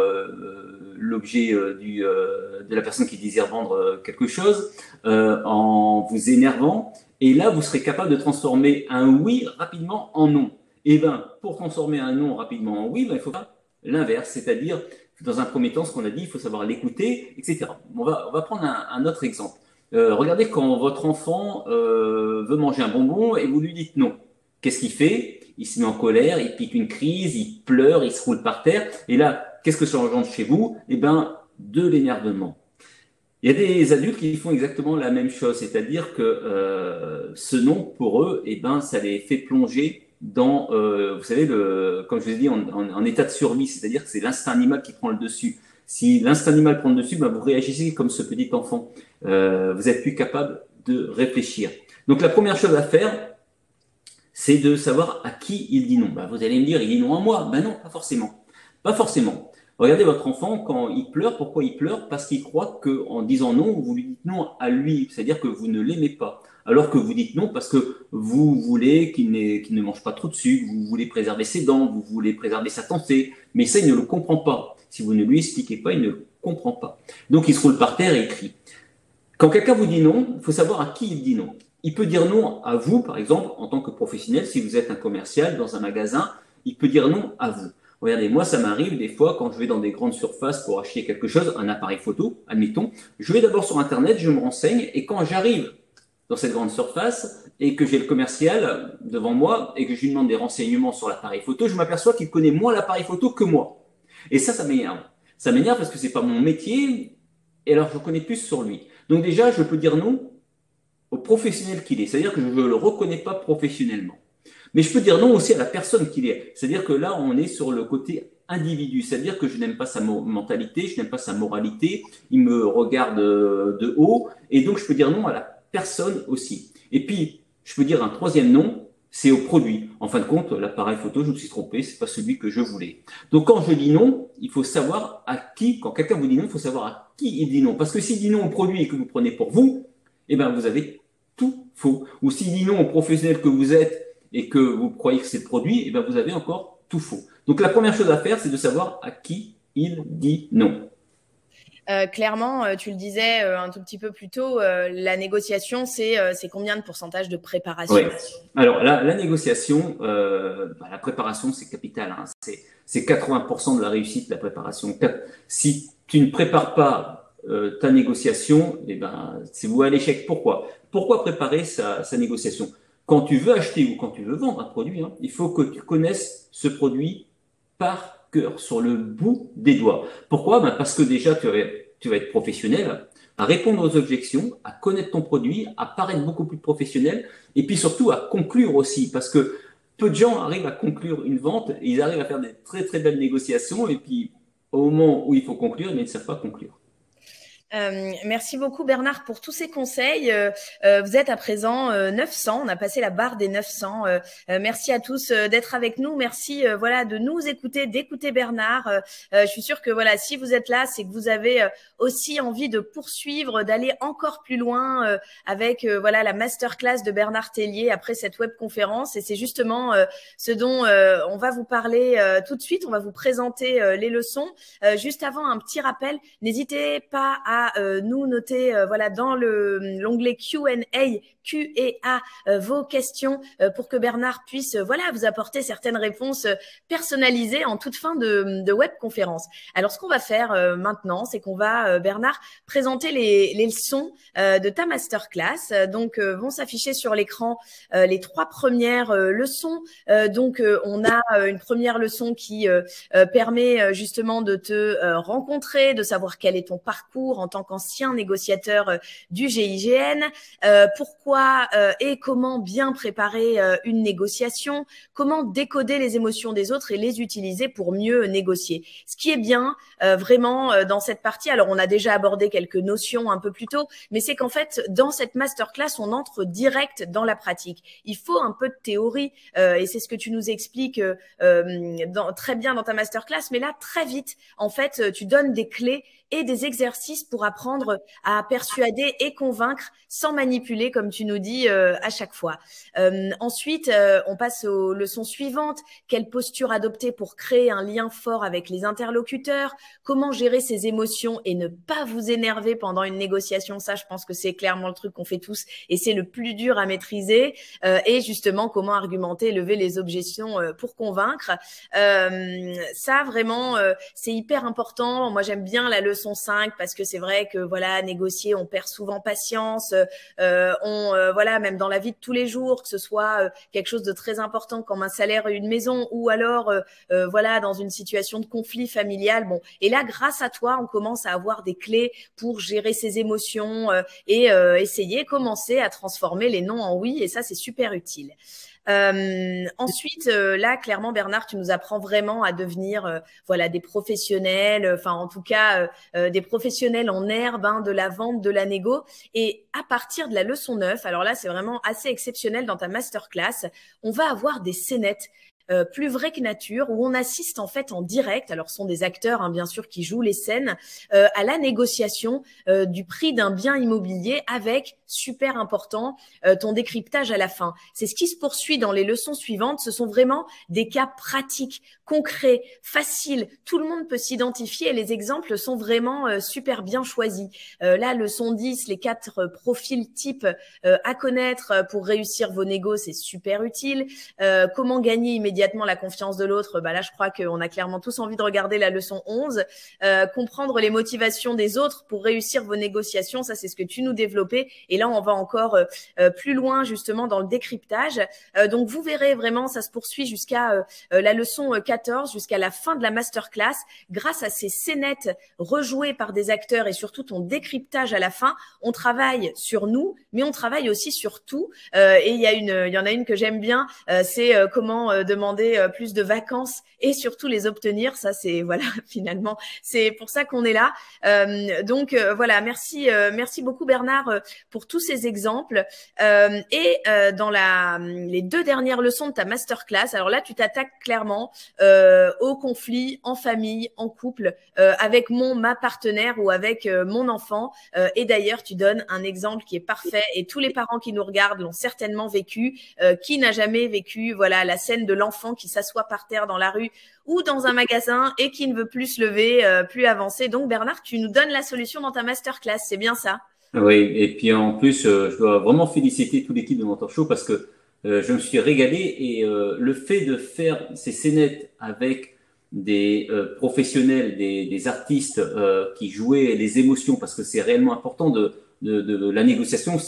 l'objet de la personne qui désire vendre quelque chose, en vous énervant. Et là, vous serez capable de transformer un oui rapidement en non. Et ben, pour transformer un non rapidement en oui, ben, il faut faire l'inverse, c'est-à-dire, dans un premier temps, ce qu'on a dit, il faut savoir l'écouter, etc. On va prendre un autre exemple. Regardez quand votre enfant veut manger un bonbon et vous lui dites non. Qu'est-ce qu'il fait? Il se met en colère, il pique une crise, il pleure, il se roule par terre. Et là, qu'est-ce que ça engendre chez vous? Eh ben, de l'énervement. Il y a des adultes qui font exactement la même chose, c'est-à-dire que ce non, pour eux, eh ben, ça les fait plonger dans, vous savez, comme je vous ai dit, en état de survie, c'est-à-dire que c'est l'instinct animal qui prend le dessus. Si l'instinct animal prend le dessus, ben, vous réagissez comme ce petit enfant. Vous êtes plus capable de réfléchir. Donc la première chose à faire, c'est de savoir à qui il dit non. Ben, vous allez me dire, il dit non à moi. Ben non, pas forcément. Pas forcément. Regardez votre enfant, quand il pleure, pourquoi il pleure? Parce qu'il croit qu'en disant non, vous lui dites non à lui, c'est-à-dire que vous ne l'aimez pas. Alors que vous dites non parce que vous voulez qu'il ne mange pas trop de sucre, vous voulez préserver ses dents, vous voulez préserver sa santé, mais ça, il ne le comprend pas. Si vous ne lui expliquez pas, il ne le comprend pas. Donc, il se roule par terre et il crie. Quand quelqu'un vous dit non, il faut savoir à qui il dit non. Il peut dire non à vous, par exemple, en tant que professionnel, si vous êtes un commercial dans un magasin, il peut dire non à vous. Regardez, moi, ça m'arrive des fois quand je vais dans des grandes surfaces pour acheter quelque chose, un appareil photo, admettons, je vais d'abord sur Internet, je me renseigne, et quand j'arrive dans cette grande surface et que j'ai le commercial devant moi et que je lui demande des renseignements sur l'appareil photo, je m'aperçois qu'il connaît moins l'appareil photo que moi. Et ça m'énerve. Ça m'énerve parce que c'est pas mon métier, et alors je connais plus sur lui. Donc déjà, je peux dire non au professionnel qu'il est, c'est-à-dire que je ne le reconnais pas professionnellement. Mais je peux dire non aussi à la personne qu'il est, c'est-à-dire que là, on est sur le côté individu, c'est-à-dire que je n'aime pas sa mentalité, je n'aime pas sa moralité, il me regarde de haut, et donc je peux dire non à la personne aussi. Et puis, je peux dire un troisième non, c'est au produit. En fin de compte, l'appareil photo, je me suis trompé, c'est pas celui que je voulais. Donc quand je dis non, il faut savoir à qui, quand quelqu'un vous dit non, il faut savoir à qui il dit non. Parce que s'il dit non au produit et que vous prenez pour vous, eh ben vous avez tout faux. Ou s'il dit non au professionnel que vous êtes et que vous croyez que c'est le produit, eh ben vous avez encore tout faux. Donc la première chose à faire, c'est de savoir à qui il dit non. Clairement, tu le disais un tout petit peu plus tôt, la négociation, c'est combien de pourcentage de préparation? Oui. Alors, la négociation, la préparation, c'est capital. Hein. C'est 80% de la réussite, la préparation. Si tu ne prépares pas ta négociation, eh ben, c'est voué à l'échec. Pourquoi? Pourquoi préparer sa négociation? Quand tu veux acheter ou quand tu veux vendre un produit, hein, il faut que tu connaisses ce produit par cœur, sur le bout des doigts. Pourquoi? Ben parce que déjà, tu vas être professionnel à répondre aux objections, à connaître ton produit, à paraître beaucoup plus professionnel, et puis surtout à conclure aussi, parce que peu de gens arrivent à conclure une vente, et ils arrivent à faire des très très belles négociations, et puis au moment où il faut conclure, ils ne savent pas conclure. Merci beaucoup Bernard pour tous ces conseils. Vous êtes à présent 900, on a passé la barre des 900. Merci à tous d'être avec nous. Merci voilà de nous écouter, d'écouter Bernard. Je suis sûre que voilà si vous êtes là, c'est que vous avez aussi envie de poursuivre, d'aller encore plus loin avec voilà la masterclass de Bernard Tellier après cette webconférence. Et c'est justement ce dont on va vous parler tout de suite. On va vous présenter les leçons. Juste avant, un petit rappel, n'hésitez pas à nous noter voilà dans l'onglet Q&A vos questions pour que Bernard puisse voilà vous apporter certaines réponses personnalisées en toute fin de webconférence. Alors ce qu'on va faire maintenant, c'est qu'on va Bernard présenter les leçons de ta masterclass. Donc vont s'afficher sur l'écran les 3 premières leçons. Donc on a une première leçon qui permet justement de te rencontrer, de savoir quel est ton parcours en tant qu'ancien négociateur du GIGN, pourquoi et comment bien préparer une négociation, comment décoder les émotions des autres et les utiliser pour mieux négocier. Ce qui est bien vraiment dans cette partie, alors on a déjà abordé quelques notions un peu plus tôt, mais c'est qu'en fait dans cette masterclass on entre direct dans la pratique. Il faut un peu de théorie et c'est ce que tu nous expliques très bien dans ta masterclass, mais là très vite en fait tu donnes des clés et des exercices pour apprendre à persuader et convaincre sans manipuler, comme tu nous dis à chaque fois. Ensuite, on passe aux leçons suivantes. Quelle posture adopter pour créer un lien fort avec les interlocuteurs? Comment gérer ses émotions et ne pas vous énerver pendant une négociation? Ça, je pense que c'est clairement le truc qu'on fait tous et c'est le plus dur à maîtriser. Et justement, comment argumenter, lever les objections pour convaincre. Ça, vraiment, c'est hyper important. Moi, j'aime bien la leçon 5 parce que c'est vrai que voilà, négocier, on perd souvent patience. Voilà, même dans la vie de tous les jours, que ce soit quelque chose de très important comme un salaire et une maison, ou alors voilà, dans une situation de conflit familial. Bon, et là, grâce à toi, on commence à avoir des clés pour gérer ses émotions et commencer à transformer les non en oui. Et ça, c'est super utile. Ensuite, là, clairement, Bernard, tu nous apprends vraiment à devenir, voilà, des professionnels, enfin, en tout cas, des professionnels en herbe, hein, de la vente, de la négo. Et à partir de la leçon 9, alors là, c'est vraiment assez exceptionnel dans ta masterclass, on va avoir des scénettes. Plus vrai que nature, où on assiste en fait en direct, alors ce sont des acteurs hein, bien sûr qui jouent les scènes, à la négociation du prix d'un bien immobilier avec, super important, ton décryptage à la fin. C'est ce qui se poursuit dans les leçons suivantes, ce sont vraiment des cas pratiques, concrets, faciles, tout le monde peut s'identifier et les exemples sont vraiment super bien choisis. Là, leçon 10, les 4 profils types à connaître pour réussir vos négos, c'est super utile. Comment gagner immédiatement la confiance de l'autre, bah là je crois qu'on a clairement tous envie de regarder la leçon 11. Comprendre les motivations des autres pour réussir vos négociations, ça c'est ce que tu nous développais et là on va encore plus loin justement dans le décryptage. Donc vous verrez vraiment ça se poursuit jusqu'à la leçon 14, jusqu'à la fin de la masterclass. Grâce à ces scénettes rejouées par des acteurs et surtout ton décryptage à la fin, on travaille sur nous mais on travaille aussi sur tout et il y en a une que j'aime bien, c'est comment demander plus de vacances et surtout les obtenir. Ça, c'est voilà, finalement, c'est pour ça qu'on est là. Donc voilà, merci beaucoup Bernard pour tous ces exemples. Et dans les 2 dernières leçons de ta masterclass, alors là, tu t'attaques clairement au conflit en famille, en couple, avec ma partenaire ou avec mon enfant. Et d'ailleurs, tu donnes un exemple qui est parfait et tous les parents qui nous regardent l'ont certainement vécu. Qui n'a jamais vécu voilà la scène de l'enfant qui s'assoit par terre dans la rue ou dans un magasin et qui ne veut plus se lever, plus avancer. Donc Bernard, tu nous donnes la solution dans ta masterclass, c'est bien ça? Oui, et puis en plus, je dois vraiment féliciter toute l'équipe de Mentor Show parce que je me suis régalé et le fait de faire ces scénettes avec des professionnels, des artistes qui jouaient les émotions parce que c'est réellement important de la négociation,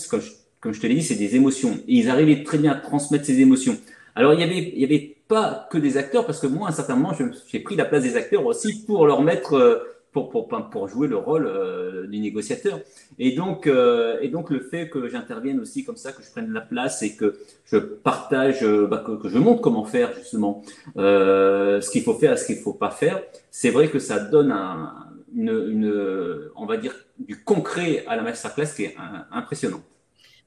comme je te l'ai dit, c'est des émotions et ils arrivaient très bien à transmettre ces émotions. Alors il y avait pas que des acteurs parce que moi à un certain moment j'ai pris la place des acteurs aussi pour leur mettre pour jouer le rôle du négociateur. Et donc le fait que j'intervienne aussi comme ça, que je prenne la place et que je partage, que je montre comment faire justement ce qu'il faut faire et ce qu'il faut pas faire, c'est vrai que ça donne on va dire, du concret à la masterclass qui est impressionnant.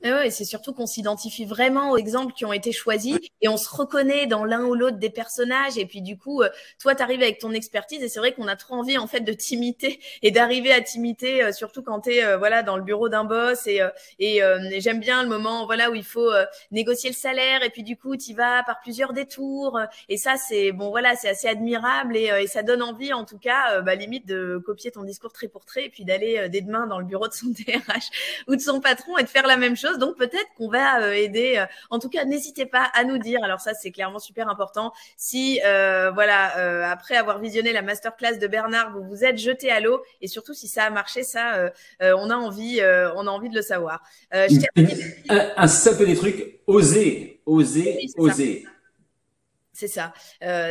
Et ouais, c'est surtout qu'on s'identifie vraiment aux exemples qui ont été choisis et on se reconnaît dans l'un ou l'autre des personnages. Et puis du coup, toi, tu arrives avec ton expertise et c'est vrai qu'on a trop envie en fait de t'imiter et d'arriver à t'imiter, surtout quand tu es voilà dans le bureau d'un boss. Et j'aime bien le moment voilà où il faut négocier le salaire et puis du coup, tu y vas par plusieurs détours. Et ça, c'est bon voilà, c'est assez admirable et ça donne envie en tout cas, limite de copier ton discours trait pour trait et puis d'aller dès demain dans le bureau de son DRH ou de son patron et de faire la même chose. Donc peut-être qu'on va aider. En tout cas, n'hésitez pas à nous dire. Alors ça, c'est clairement super important. Si après avoir visionné la masterclass de Bernard, vous vous êtes jeté à l'eau et surtout si ça a marché, ça, on a envie de le savoir. Un simple des trucs, oser, Oui, oser. C'est ça.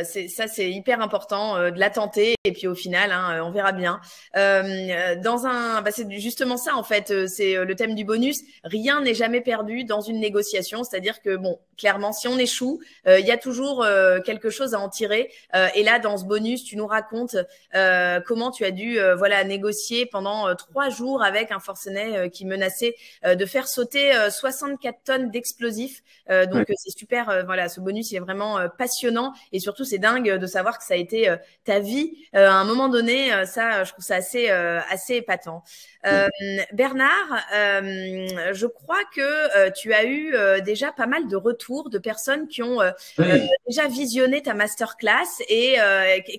C'est hyper important de la tenter et puis au final, on verra bien. C'est justement ça en fait. C'est le thème du bonus. Rien n'est jamais perdu dans une négociation. C'est-à-dire que bon, clairement, si on échoue, il y a toujours quelque chose à en tirer. Et là, dans ce bonus, tu nous racontes comment tu as dû négocier pendant 3 jours avec un forcené qui menaçait de faire sauter 64 tonnes d'explosifs. C'est super. Ce bonus il est vraiment passionnant et surtout c'est dingue de savoir que ça a été ta vie à un moment donné. Ça, je trouve ça assez épatant. Bernard, je crois que tu as eu déjà pas mal de retours de personnes qui ont déjà visionné ta masterclass et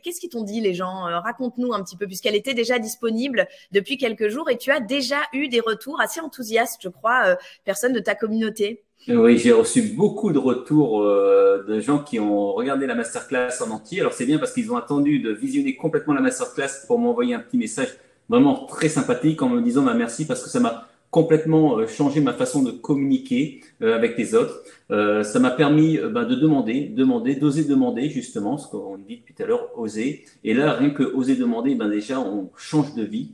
qu'est-ce qu'ils t'ont dit les gens? Raconte-nous un petit peu puisqu'elle était déjà disponible depuis quelques jours et tu as déjà eu des retours assez enthousiastes, je crois, personnes de ta communauté. Oui, j'ai reçu beaucoup de retours de gens qui ont regardé la masterclass en entier. Alors c'est bien parce qu'ils ont attendu de visionner complètement la masterclass pour m'envoyer un petit message vraiment très sympathique en me disant merci parce que ça m'a complètement changé ma façon de communiquer avec les autres. Ça m'a permis de d'oser demander justement ce qu'on dit depuis tout à l'heure, oser. Et là, rien que oser demander, déjà on change de vie.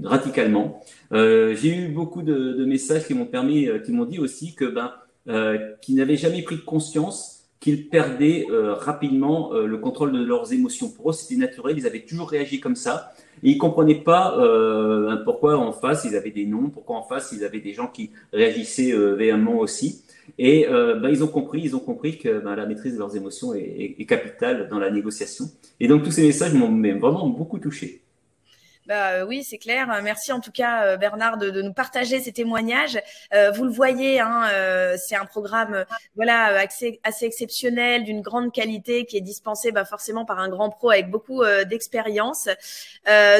Radicalement. J'ai eu beaucoup de messages qui m'ont dit aussi que qu'ils n'avaient jamais pris conscience qu'ils perdaient rapidement le contrôle de leurs émotions. Pour eux, c'était naturel, ils avaient toujours réagi comme ça. Et ils comprenaient pas pourquoi en face ils avaient des noms, pourquoi en face ils avaient des gens qui réagissaient véhémentement aussi. Et ils ont compris que la maîtrise de leurs émotions est capitale dans la négociation. Et donc tous ces messages m'ont vraiment beaucoup touché. Oui, c'est clair. Merci en tout cas, Bernard, de nous partager ces témoignages. Vous le voyez, c'est un programme assez exceptionnel, d'une grande qualité, qui est dispensé forcément par un grand pro avec beaucoup d'expérience.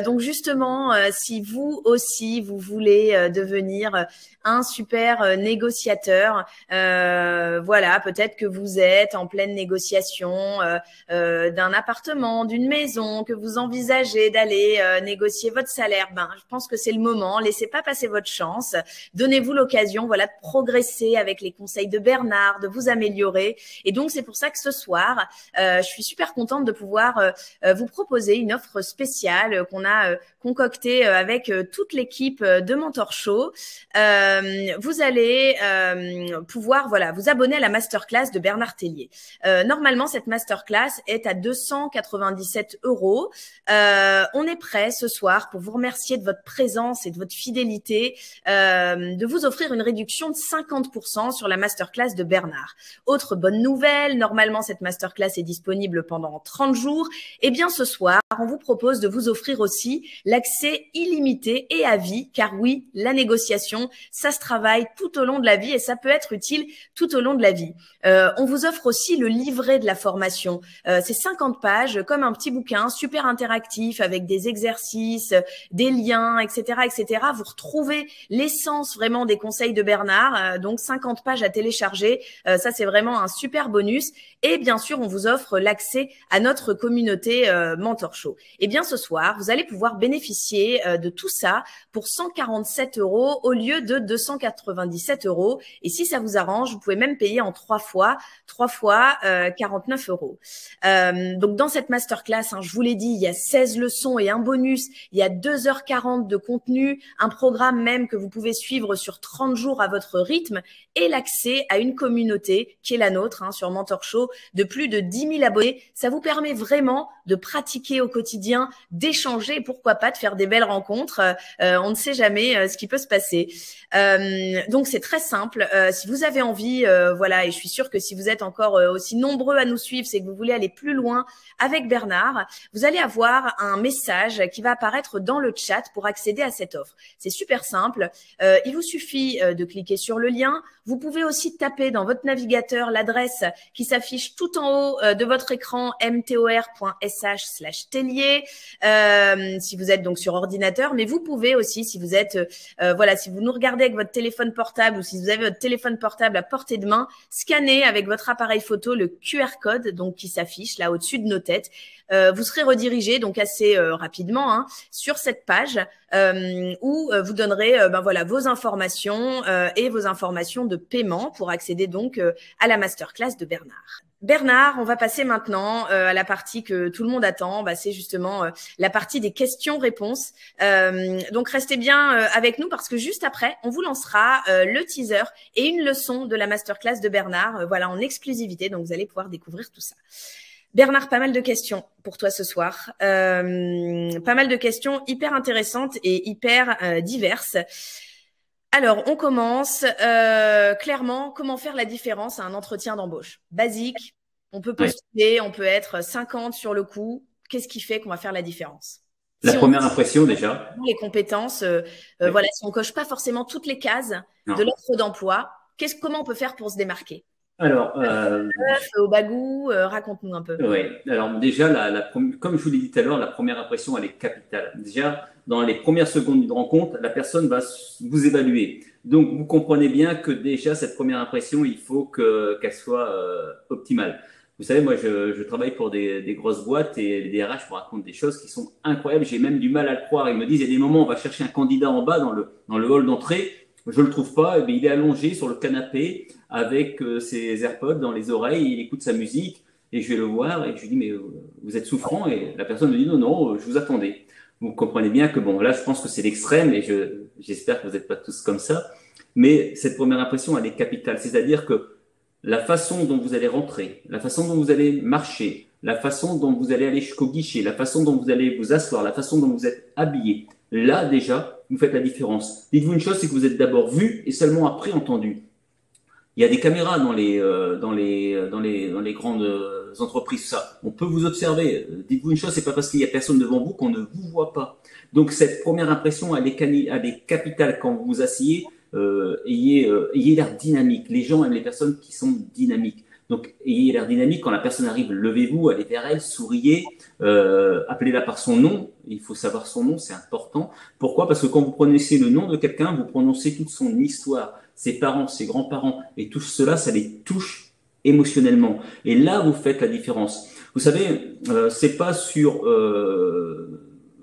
Donc justement, si vous aussi, vous voulez devenir un super négociateur, peut-être que vous êtes en pleine négociation d'un appartement, d'une maison, que vous envisagez d'aller négocier votre salaire, je pense que c'est le moment. Laissez pas passer votre chance. Donnez-vous l'occasion, de progresser avec les conseils de Bernard, de vous améliorer. Et donc, c'est pour ça que ce soir, je suis super contente de pouvoir vous proposer une offre spéciale qu'on a concoctée avec toute l'équipe de Mentor Show. Vous allez pouvoir, vous abonner à la masterclass de Bernard Tellier. Normalement, cette masterclass est à 297 €. On est prêt ce soir pour vous remercier de votre présence et de votre fidélité, de vous offrir une réduction de 50% sur la masterclass de Bernard. Autre bonne nouvelle, normalement cette masterclass est disponible pendant 30 jours. Et bien ce soir, on vous propose de vous offrir aussi l'accès illimité et à vie, car oui, la négociation, ça se travaille tout au long de la vie et ça peut être utile tout au long de la vie. On vous offre aussi le livret de la formation. C'est 50 pages, comme un petit bouquin super interactif avec des exercices, des liens, etc., etc. Vous retrouvez l'essence vraiment des conseils de Bernard. Donc 50 pages à télécharger. Ça, c'est vraiment un super bonus. Et bien sûr, on vous offre l'accès à notre communauté Mentor Show. Et bien ce soir, vous allez pouvoir bénéficier bénéficier de tout ça pour 147 € au lieu de 297 €. Et si ça vous arrange, vous pouvez même payer en 3 fois 49 €. Donc, dans cette masterclass, je vous l'ai dit, il y a 16 leçons et un bonus. Il y a 2h40 de contenu, un programme même que vous pouvez suivre sur 30 jours à votre rythme et l'accès à une communauté qui est la nôtre sur Mentor Show de plus de 10 000 abonnés. Ça vous permet vraiment de pratiquer au quotidien, d'échanger et pourquoi pas de faire des belles rencontres. On ne sait jamais ce qui peut se passer. Donc, c'est très simple. Si vous avez envie, voilà, et je suis sûre que si vous êtes encore aussi nombreux à nous suivre, c'est que vous voulez aller plus loin avec Bernard, vous allez avoir un message qui va apparaître dans le chat pour accéder à cette offre. C'est super simple. Il vous suffit de cliquer sur le lien. Vous pouvez aussi taper dans votre navigateur l'adresse qui s'affiche tout en haut de votre écran mtor.sh/Tellier si vous êtes donc sur ordinateur, mais vous pouvez aussi, si vous êtes voilà, si vous nous regardez avec votre téléphone portable ou si vous avez votre téléphone portable à portée de main, scannez avec votre appareil photo le QR code donc qui s'affiche là au-dessus de nos têtes. Vous serez redirigé donc assez rapidement sur cette page où vous donnerez voilà, vos informations et vos informations de paiement pour accéder donc à la masterclass de Bernard. Bernard, on va passer maintenant à la partie que tout le monde attend. C'est justement la partie des questions-réponses. Donc, restez bien avec nous parce que juste après, on vous lancera le teaser et une leçon de la masterclass de Bernard, voilà, en exclusivité. Donc, vous allez pouvoir découvrir tout ça. Bernard, pas mal de questions pour toi ce soir. Pas mal de questions hyper intéressantes et hyper diverses. Alors, on commence. Clairement, comment faire la différence à un entretien d'embauche? Basique, on peut postuler, on peut être 50 sur le coup. Qu'est-ce qui fait qu'on va faire la différence? La première impression déjà. Les compétences, voilà, si on coche pas forcément toutes les cases de l'offre d'emploi, comment on peut faire pour se démarquer? Alors, au bagou, raconte-nous un peu. Oui, alors déjà, comme je vous l'ai dit tout à l'heure, la première impression, elle est capitale. Déjà, dans les premières secondes d'une rencontre, la personne va vous évaluer. Donc, vous comprenez bien que déjà, cette première impression, il faut qu'elle soit optimale. Vous savez, moi, je travaille pour des grosses boîtes et les DRH me racontent des choses qui sont incroyables. J'ai même du mal à le croire. Ils me disent, il y a des moments, on va chercher un candidat en bas dans le hall d'entrée. Je le trouve pas. Il est allongé sur le canapé avec ses AirPods dans les oreilles. Il écoute sa musique et je vais le voir et je lui dis, mais vous êtes souffrant? Et la personne me dit, non, je vous attendais. Vous comprenez bien que bon, là, je pense que c'est l'extrême et j'espère que vous n'êtes pas tous comme ça. Mais cette première impression, elle est capitale. C'est-à-dire que la façon dont vous allez rentrer, la façon dont vous allez marcher, la façon dont vous allez aller jusqu'au guichet, la façon dont vous allez vous asseoir, la façon dont vous êtes habillé, là déjà, vous faites la différence. Dites-vous une chose, c'est que vous êtes d'abord vu et seulement après entendu. Il y a des caméras dans les grandes entreprises, ça. On peut vous observer. Dites-vous une chose, c'est pas parce qu'il y a personne devant vous qu'on ne vous voit pas. Donc cette première impression, elle est capitale quand vous vous asseyez. Ayez l'air dynamique. Les gens aiment les personnes qui sont dynamiques. Donc, ayez l'air dynamique. Quand la personne arrive, levez-vous, allez vers elle, souriez, appelez-la par son nom. Il faut savoir son nom, c'est important. Pourquoi? Parce que quand vous prononcez le nom de quelqu'un, vous prononcez toute son histoire, ses parents, ses grands-parents, et tout cela, ça les touche émotionnellement. Et là, vous faites la différence. Vous savez, c'est pas sur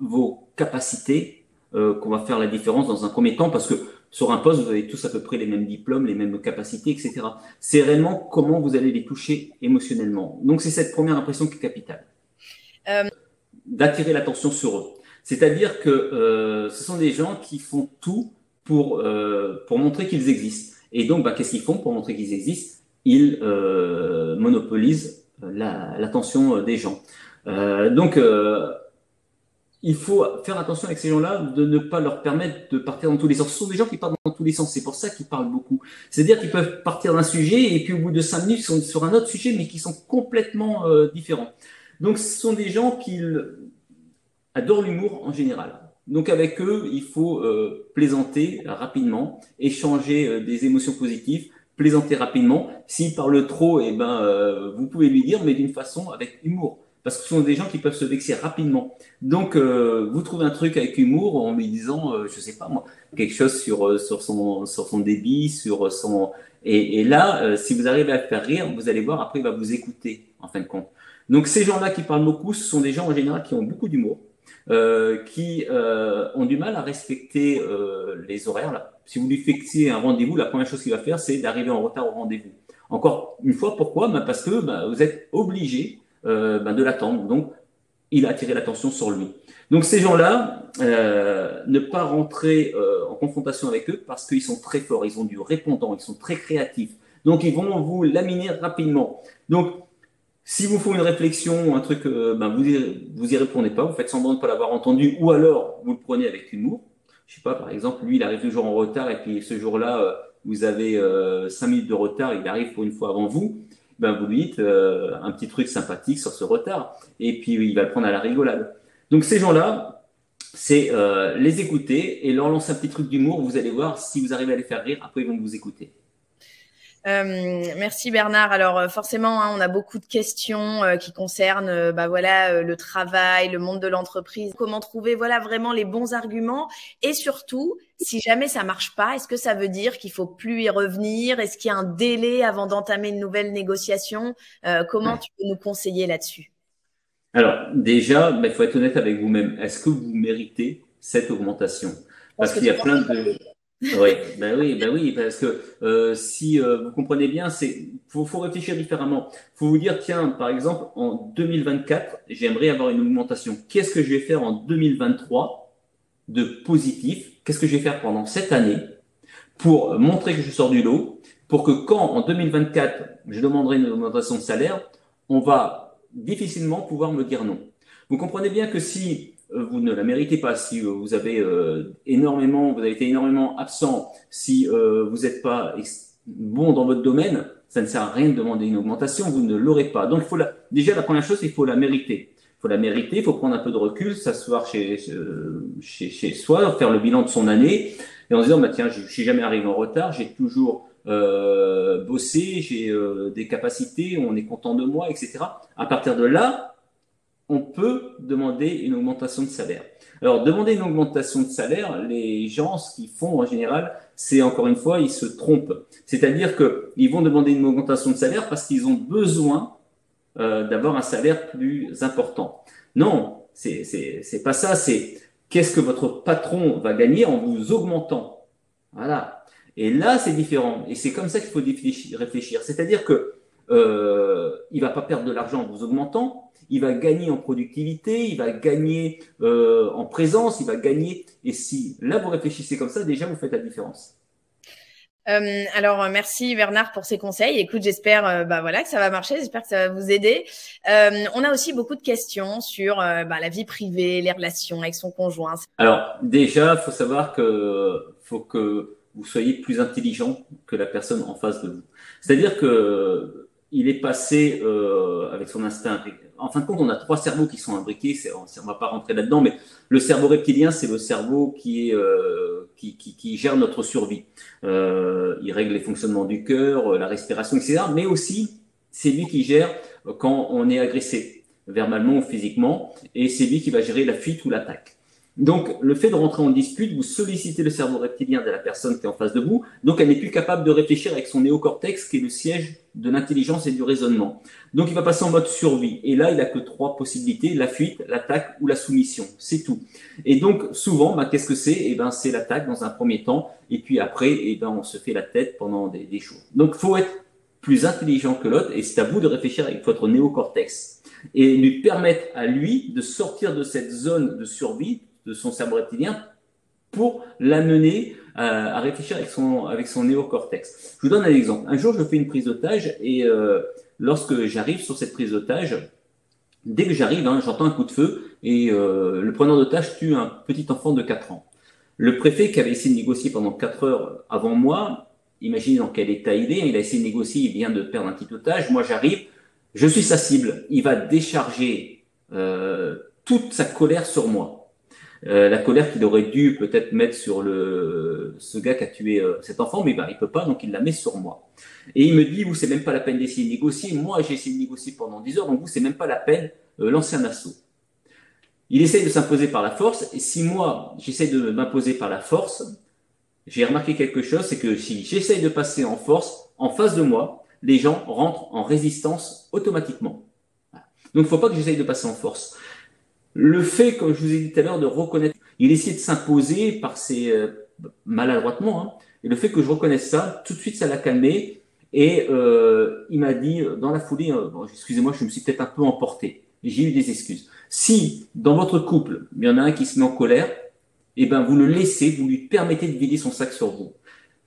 vos capacités qu'on va faire la différence dans un premier temps, parce que sur un poste, vous avez tous à peu près les mêmes diplômes, les mêmes capacités, etc. C'est réellement comment vous allez les toucher émotionnellement. Donc, c'est cette première impression qui est capitale. D'attirer l'attention sur eux. C'est-à-dire que ce sont des gens qui font tout pour montrer qu'ils existent. Et donc, qu'est-ce qu'ils font pour montrer qu'ils existent? Ils monopolisent l'attention des gens. Il faut faire attention avec ces gens-là de ne pas leur permettre de partir dans tous les sens. Ce sont des gens qui partent dans tous les sens. C'est pour ça qu'ils parlent beaucoup. C'est-à-dire qu'ils peuvent partir d'un sujet et puis au bout de 5 minutes, ils sont sur un autre sujet, mais qui sont complètement différents. Donc, ce sont des gens qui adorent l'humour en général. Donc, avec eux, il faut plaisanter rapidement, échanger des émotions positives, plaisanter rapidement. S'il parle trop, vous pouvez lui dire, mais d'une façon avec humour. Parce que ce sont des gens qui peuvent se vexer rapidement. Donc, vous trouvez un truc avec humour en lui disant, je sais pas moi, quelque chose sur son débit, sur son... Et là, si vous arrivez à le faire rire, vous allez voir, après, il va vous écouter, en fin de compte. Donc, ces gens-là qui parlent beaucoup, ce sont des gens en général qui ont beaucoup d'humour. qui ont du mal à respecter les horaires. Là. Si vous lui fixez un rendez-vous, la première chose qu'il va faire, c'est d'arriver en retard au rendez-vous. Encore une fois, pourquoi? Parce que vous êtes obligé de l'attendre. Donc, il a attiré l'attention sur lui. Donc, ces gens-là, ne pas rentrer en confrontation avec eux parce qu'ils sont très forts, ils ont du répondant, ils sont très créatifs. Donc, ils vont vous laminer rapidement. Donc, si vous font une réflexion, un truc, vous y répondez pas, vous faites semblant de ne pas l'avoir entendu, ou alors vous le prenez avec humour. Je sais pas, par exemple, lui, il arrive toujours en retard, et puis ce jour-là, vous avez 5 minutes de retard, il arrive pour une fois avant vous. Vous lui dites un petit truc sympathique sur ce retard, et puis il va le prendre à la rigolade. Donc ces gens-là, c'est les écouter et leur lancer un petit truc d'humour. Vous allez voir, si vous arrivez à les faire rire, après ils vont vous écouter. Merci Bernard. Alors forcément, on a beaucoup de questions qui concernent le travail, le monde de l'entreprise. Comment trouver vraiment les bons arguments et surtout, si jamais ça marche pas, est-ce que ça veut dire qu'il faut plus y revenir? Est-ce qu'il y a un délai avant d'entamer une nouvelle négociation? Comment tu peux nous conseiller là-dessus? Alors déjà, il faut être honnête avec vous-même. Est-ce que vous méritez cette augmentation? Parce qu'il y a plein de... Oui, parce que si vous comprenez bien, faut réfléchir différemment. Faut vous dire, tiens, par exemple, en 2024, j'aimerais avoir une augmentation. Qu'est-ce que je vais faire en 2023 de positif? Qu'est-ce que je vais faire pendant cette année pour montrer que je sors du lot, pour que quand en 2024 je demanderai une augmentation de salaire, on va difficilement pouvoir me dire non. Vous comprenez bien que si vous ne la méritez pas, si vous avez vous avez été énormément absent, si vous n'êtes pas bon dans votre domaine, ça ne sert à rien de demander une augmentation, vous ne l'aurez pas. Donc, déjà, la première chose, il faut la mériter. Il faut la mériter, il faut prendre un peu de recul, s'asseoir chez soi, faire le bilan de son année, et en se disant, tiens, je suis jamais arrivé en retard, j'ai toujours bossé, j'ai des capacités, on est content de moi, etc. À partir de là, on peut demander une augmentation de salaire. Alors, demander une augmentation de salaire, les gens, ce qu'ils font en général, c'est encore une fois, ils se trompent. C'est-à-dire qu'ils vont demander une augmentation de salaire parce qu'ils ont besoin d'avoir un salaire plus important. Non, c'est pas ça. C'est qu'est-ce que votre patron va gagner en vous augmentant. Voilà. Et là, c'est différent. Et c'est comme ça qu'il faut réfléchir. C'est-à-dire que il va pas perdre de l'argent en vous augmentant. Il va gagner en productivité, il va gagner en présence, il va gagner. Et si là, vous réfléchissez comme ça, déjà, vous faites la différence. Alors, merci Bernard pour ces conseils. Écoute, j'espère que ça va marcher, j'espère que ça va vous aider. On a aussi beaucoup de questions sur la vie privée, les relations avec son conjoint. Alors, déjà, il faut savoir faut que vous soyez plus intelligent que la personne en face de vous. C'est-à-dire que il est passé avec son instinct. En fin de compte, on a 3 cerveaux qui sont imbriqués. On va pas rentrer là-dedans, mais le cerveau reptilien, c'est le cerveau qui gère notre survie. Il règle les fonctionnements du cœur, la respiration, etc. Mais aussi, c'est lui qui gère quand on est agressé, verbalement ou physiquement, et c'est lui qui va gérer la fuite ou l'attaque. Donc, le fait de rentrer en dispute, vous sollicitez le cerveau reptilien de la personne qui est en face de vous, donc elle n'est plus capable de réfléchir avec son néocortex, qui est le siège de l'intelligence et du raisonnement. Donc, il va passer en mode survie. Et là, il n'a que 3 possibilités, la fuite, l'attaque ou la soumission. C'est tout. Et donc, souvent, qu'est-ce que c'est? C'est l'attaque dans un premier temps, et puis après, on se fait la tête pendant des jours. Donc, il faut être plus intelligent que l'autre, et c'est à vous de réfléchir avec votre néocortex. Et lui permettre à lui de sortir de cette zone de survie, de son cerveau reptilien, pour l'amener à réfléchir avec son néocortex. Je vous donne un exemple. Un jour, je fais une prise d'otage et lorsque j'arrive sur cette prise d'otage, dès que j'arrive, j'entends un coup de feu et le preneur d'otage tue un petit enfant de 4 ans. Le préfet qui avait essayé de négocier pendant 4 heures avant moi, imaginez dans quel état il est, il a essayé de négocier, il vient de perdre un petit otage, moi j'arrive, je suis sa cible, il va décharger toute sa colère sur moi. La colère qu'il aurait dû peut-être mettre sur ce gars qui a tué cet enfant, mais il peut pas, donc il la met sur moi. Et il me dit, vous, c'est même pas la peine d'essayer de négocier. Moi, j'ai essayé de négocier pendant 10 heures, donc vous, c'est même pas la peine lancer un assaut. Il essaye de s'imposer par la force, et si moi, j'essaye de m'imposer par la force, j'ai remarqué quelque chose, c'est que si j'essaye de passer en force, en face de moi, les gens rentrent en résistance automatiquement. Donc, il ne faut pas que j'essaye de passer en force. Le fait, comme je vous ai dit tout à l'heure, de reconnaître, il essayait de s'imposer par ses maladroitement, hein, et le fait que je reconnaisse ça, tout de suite, ça l'a calmé. Et il m'a dit dans la foulée, bon, excusez-moi, je me suis peut-être un peu emporté. J'ai eu des excuses. Si dans votre couple, il y en a un qui se met en colère, eh ben vous le laissez, vous lui permettez de vider son sac sur vous.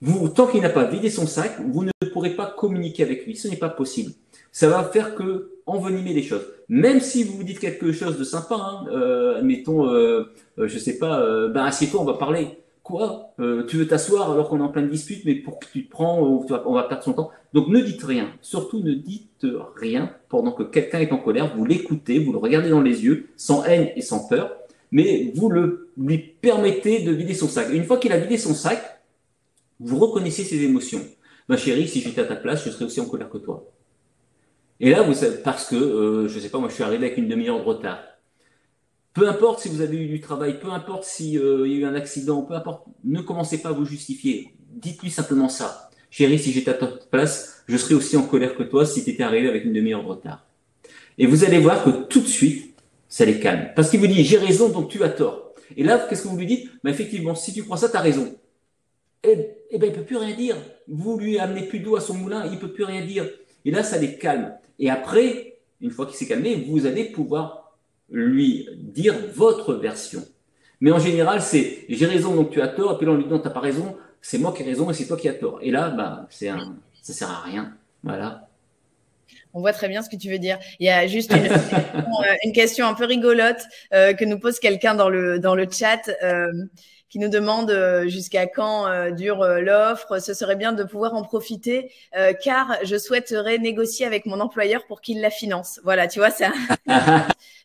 Vous, tant qu'il n'a pas vidé son sac, vous ne pourrez pas communiquer avec lui. Ce n'est pas possible. Ça va faire que envenimer les choses. Même si vous vous dites quelque chose de sympa, hein, admettons, je sais pas, ben assieds-toi, on va parler. Quoi tu veux t'asseoir alors qu'on est en pleine dispute, mais pour que tu te prends, on va perdre son temps. Donc ne dites rien. Surtout ne dites rien pendant que quelqu'un est en colère. Vous l'écoutez, vous le regardez dans les yeux, sans haine et sans peur, mais vous lui permettez de vider son sac. Et une fois qu'il a vidé son sac, vous reconnaissez ses émotions. Ma chérie, si j'étais à ta place, je serais aussi en colère que toi. Et là, vous savez, parce que, je sais pas, moi je suis arrivé avec une demi-heure de retard. Peu importe si vous avez eu du travail, peu importe s'il y a eu un accident, peu importe, ne commencez pas à vous justifier. Dites-lui simplement ça. Chérie, si j'étais à ta place, je serais aussi en colère que toi si tu étais arrivé avec une demi-heure de retard. Et vous allez voir que tout de suite, ça les calme. Parce qu'il vous dit, j'ai raison, donc tu as tort. Et là, qu'est-ce que vous lui dites? Ben, effectivement, si tu crois ça, tu as raison. Eh ben, il peut plus rien dire. Vous lui amenez plus d'eau à son moulin, il peut plus rien dire. Et là, ça les calme. Et après, une fois qu'il s'est calmé, vous allez pouvoir lui dire votre version. Mais en général, c'est j'ai raison, donc tu as tort. Et puis là, on lui dit non, t'as pas raison, c'est moi qui ai raison et c'est toi qui as tort. Et là, bah, ça sert à rien. Voilà. On voit très bien ce que tu veux dire. Il y a juste une question un peu rigolote que nous pose quelqu'un dans le chat. Qui nous demande jusqu'à quand dure l'offre. Ce serait bien de pouvoir en profiter car je souhaiterais négocier avec mon employeur pour qu'il la finance. Voilà, tu vois, c'est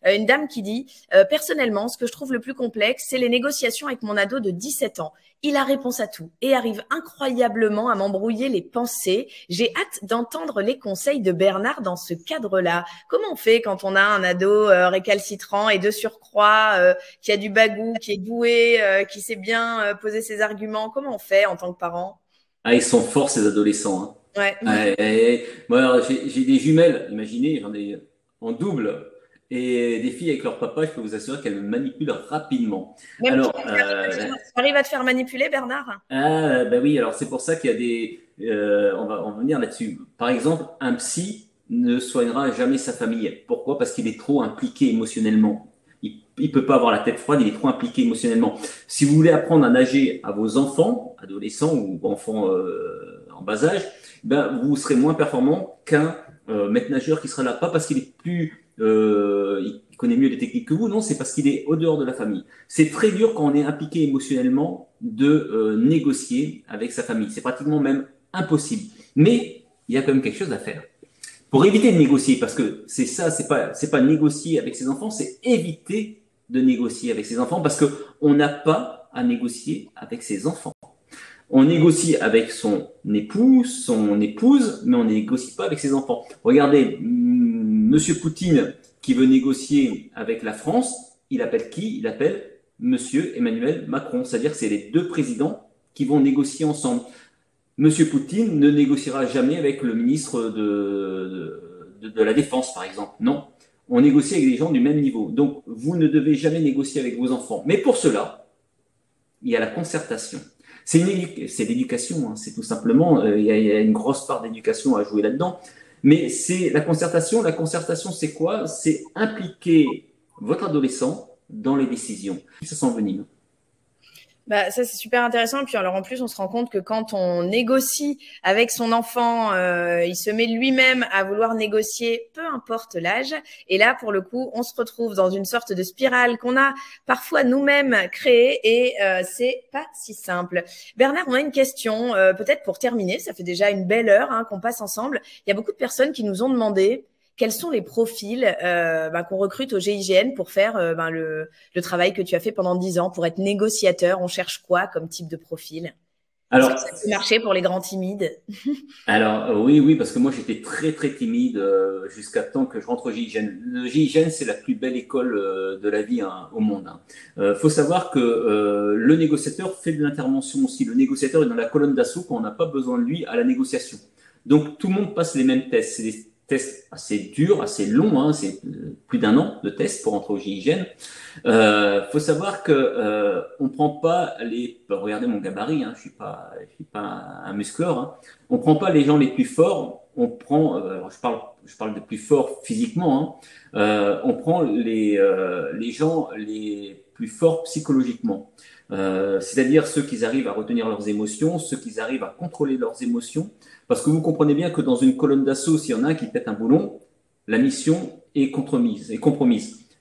une dame qui dit personnellement, ce que je trouve le plus complexe, c'est les négociations avec mon ado de 17 ans. Il a réponse à tout et arrive incroyablement à m'embrouiller les pensées. J'ai hâte d'entendre les conseils de Bernard dans ce cadre-là. Comment on fait quand on a un ado récalcitrant et de surcroît qui a du bagou, qui est doué, qui sait bien poser ses arguments? Comment on fait en tant que parent? Ah, ils sont forts, ces adolescents. Hein. Ouais. Moi, j'ai des jumelles, imaginez, j'en ai en double. Et des filles avec leur papa, je peux vous assurer qu'elles me manipulent rapidement. Même alors, tu arrives à te faire manipuler, Bernard? Ah, ben oui, alors c'est pour ça qu'il y a des... on va en venir là-dessus. Par exemple, un psy ne soignera jamais sa famille. Pourquoi? Parce qu'il est trop impliqué émotionnellement. Il peut pas avoir la tête froide, il est trop impliqué émotionnellement. Si vous voulez apprendre à nager à vos enfants, adolescents ou enfants en bas âge, ben vous serez moins performant qu'un maître nageur qui sera là, pas parce qu'il est plus il connaît mieux les techniques que vous, non, c'est parce qu'il est au dehors de la famille. C'est très dur quand on est impliqué émotionnellement de négocier avec sa famille. C'est pratiquement même impossible. Mais il y a quand même quelque chose à faire. Pour éviter de négocier, parce que c'est ça, c'est pas négocier avec ses enfants, c'est éviter de négocier avec ses enfants, parce que on n'a pas à négocier avec ses enfants. On négocie avec son époux, son épouse, mais on ne négocie pas avec ses enfants. Regardez, Monsieur Poutine qui veut négocier avec la France, il appelle qui? Il appelle Monsieur Emmanuel Macron. C'est-à-dire que c'est les deux présidents qui vont négocier ensemble. Monsieur Poutine ne négociera jamais avec le ministre de la Défense, par exemple. Non, on négocie avec des gens du même niveau. Donc, vous ne devez jamais négocier avec vos enfants. Mais pour cela, il y a la concertation. C'est l'éducation, hein, c'est tout simplement, il y a une grosse part d'éducation à jouer là-dedans. Mais c'est la concertation. La concertation, c'est quoi? C'est impliquer votre adolescent dans les décisions. Ça s'envenime. Bah, ça, c'est super intéressant. Et puis, alors, en plus, on se rend compte que quand on négocie avec son enfant, il se met lui-même à vouloir négocier, peu importe l'âge. Et là, pour le coup, on se retrouve dans une sorte de spirale qu'on a parfois nous-mêmes créée et c'est pas si simple. Bernard, on a une question, peut-être pour terminer. Ça fait déjà une belle heure qu'on passe ensemble. Il y a beaucoup de personnes qui nous ont demandé quels sont les profils qu'on recrute au GIGN pour faire le travail que tu as fait pendant 10 ans, pour être négociateur? On cherche quoi comme type de profil? Alors, ça peut marcher pour les grands timides? Alors, oui, parce que moi, j'étais très, très timide jusqu'à temps que je rentre au GIGN. Le GIGN, c'est la plus belle école de la vie au monde. Faut savoir que le négociateur fait de l'intervention aussi. Le négociateur est dans la colonne d'assaut quand on n'a pas besoin de lui à la négociation. Donc, tout le monde passe les mêmes tests. C'est des test assez dur, assez long, hein, c'est plus d'1 an de test pour entrer au GIGN. Faut savoir que on prend pas regardez mon gabarit, hein, je suis pas un musclore, hein. On prend pas les gens les plus forts, on prend, alors je parle de plus forts physiquement, hein. On prend les gens les plus forts psychologiquement. C'est-à-dire ceux qui arrivent à retenir leurs émotions, ceux qui arrivent à contrôler leurs émotions, parce que vous comprenez bien que dans une colonne d'assaut, s'il y en a un qui pète un boulon, la mission est compromise.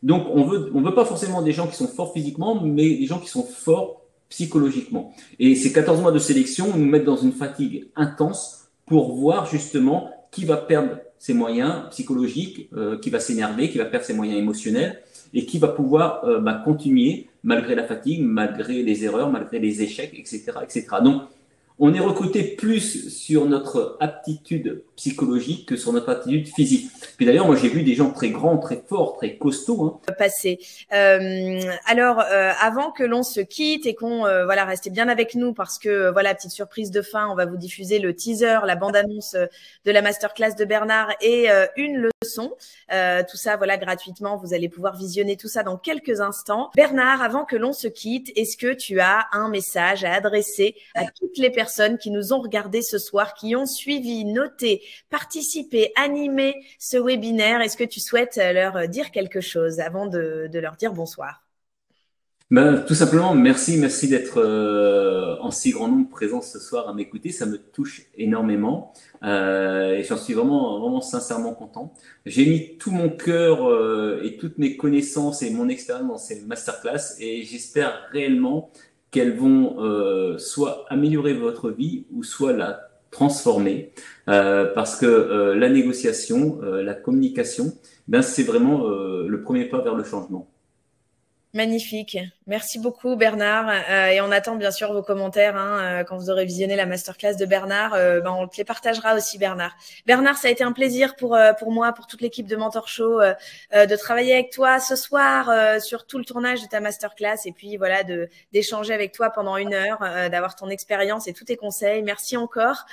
Donc on veut pas forcément des gens qui sont forts physiquement, mais des gens qui sont forts psychologiquement. Et ces 14 mois de sélection nous mettent dans une fatigue intense pour voir justement qui va perdre ses moyens psychologiques, qui va s'énerver, qui va perdre ses moyens émotionnels et qui va pouvoir continuer malgré la fatigue, malgré les erreurs, malgré les échecs, etc., etc. Donc, on est recruté plus sur notre aptitude psychologique que sur notre aptitude physique. Puis d'ailleurs, moi, j'ai vu des gens très grands, très forts, très costauds. Hein. Passé. Avant que l'on se quitte et qu'on voilà, restez bien avec nous parce que voilà, petite surprise de fin, on va vous diffuser le teaser, la bande-annonce de la masterclass de Bernard et une leçon. Tout ça, voilà, gratuitement. Vous allez pouvoir visionner tout ça dans quelques instants. Bernard, avant que l'on se quitte, est-ce que tu as un message à adresser à toutes les personnes qui nous ont regardé ce soir, qui ont suivi, noté, participé, animé ce webinaire? Est-ce que tu souhaites leur dire quelque chose avant de leur dire bonsoir? Tout simplement, merci d'être en si grand nombre présent ce soir à m'écouter. Ça me touche énormément et j'en suis vraiment sincèrement content. J'ai mis tout mon cœur et toutes mes connaissances et mon expérience dans ces masterclass et j'espère réellement qu'elles vont soit améliorer votre vie ou soit la transformer parce que la négociation, la communication, c'est vraiment le premier pas vers le changement. Magnifique. Merci beaucoup Bernard. Et on attend bien sûr vos commentaires hein, quand vous aurez visionné la masterclass de Bernard. On te les partagera aussi Bernard. Bernard, ça a été un plaisir pour moi, pour toute l'équipe de Mentor Show de travailler avec toi ce soir sur tout le tournage de ta masterclass et puis voilà d'échanger avec toi pendant 1 heure, d'avoir ton expérience et tous tes conseils. Merci encore.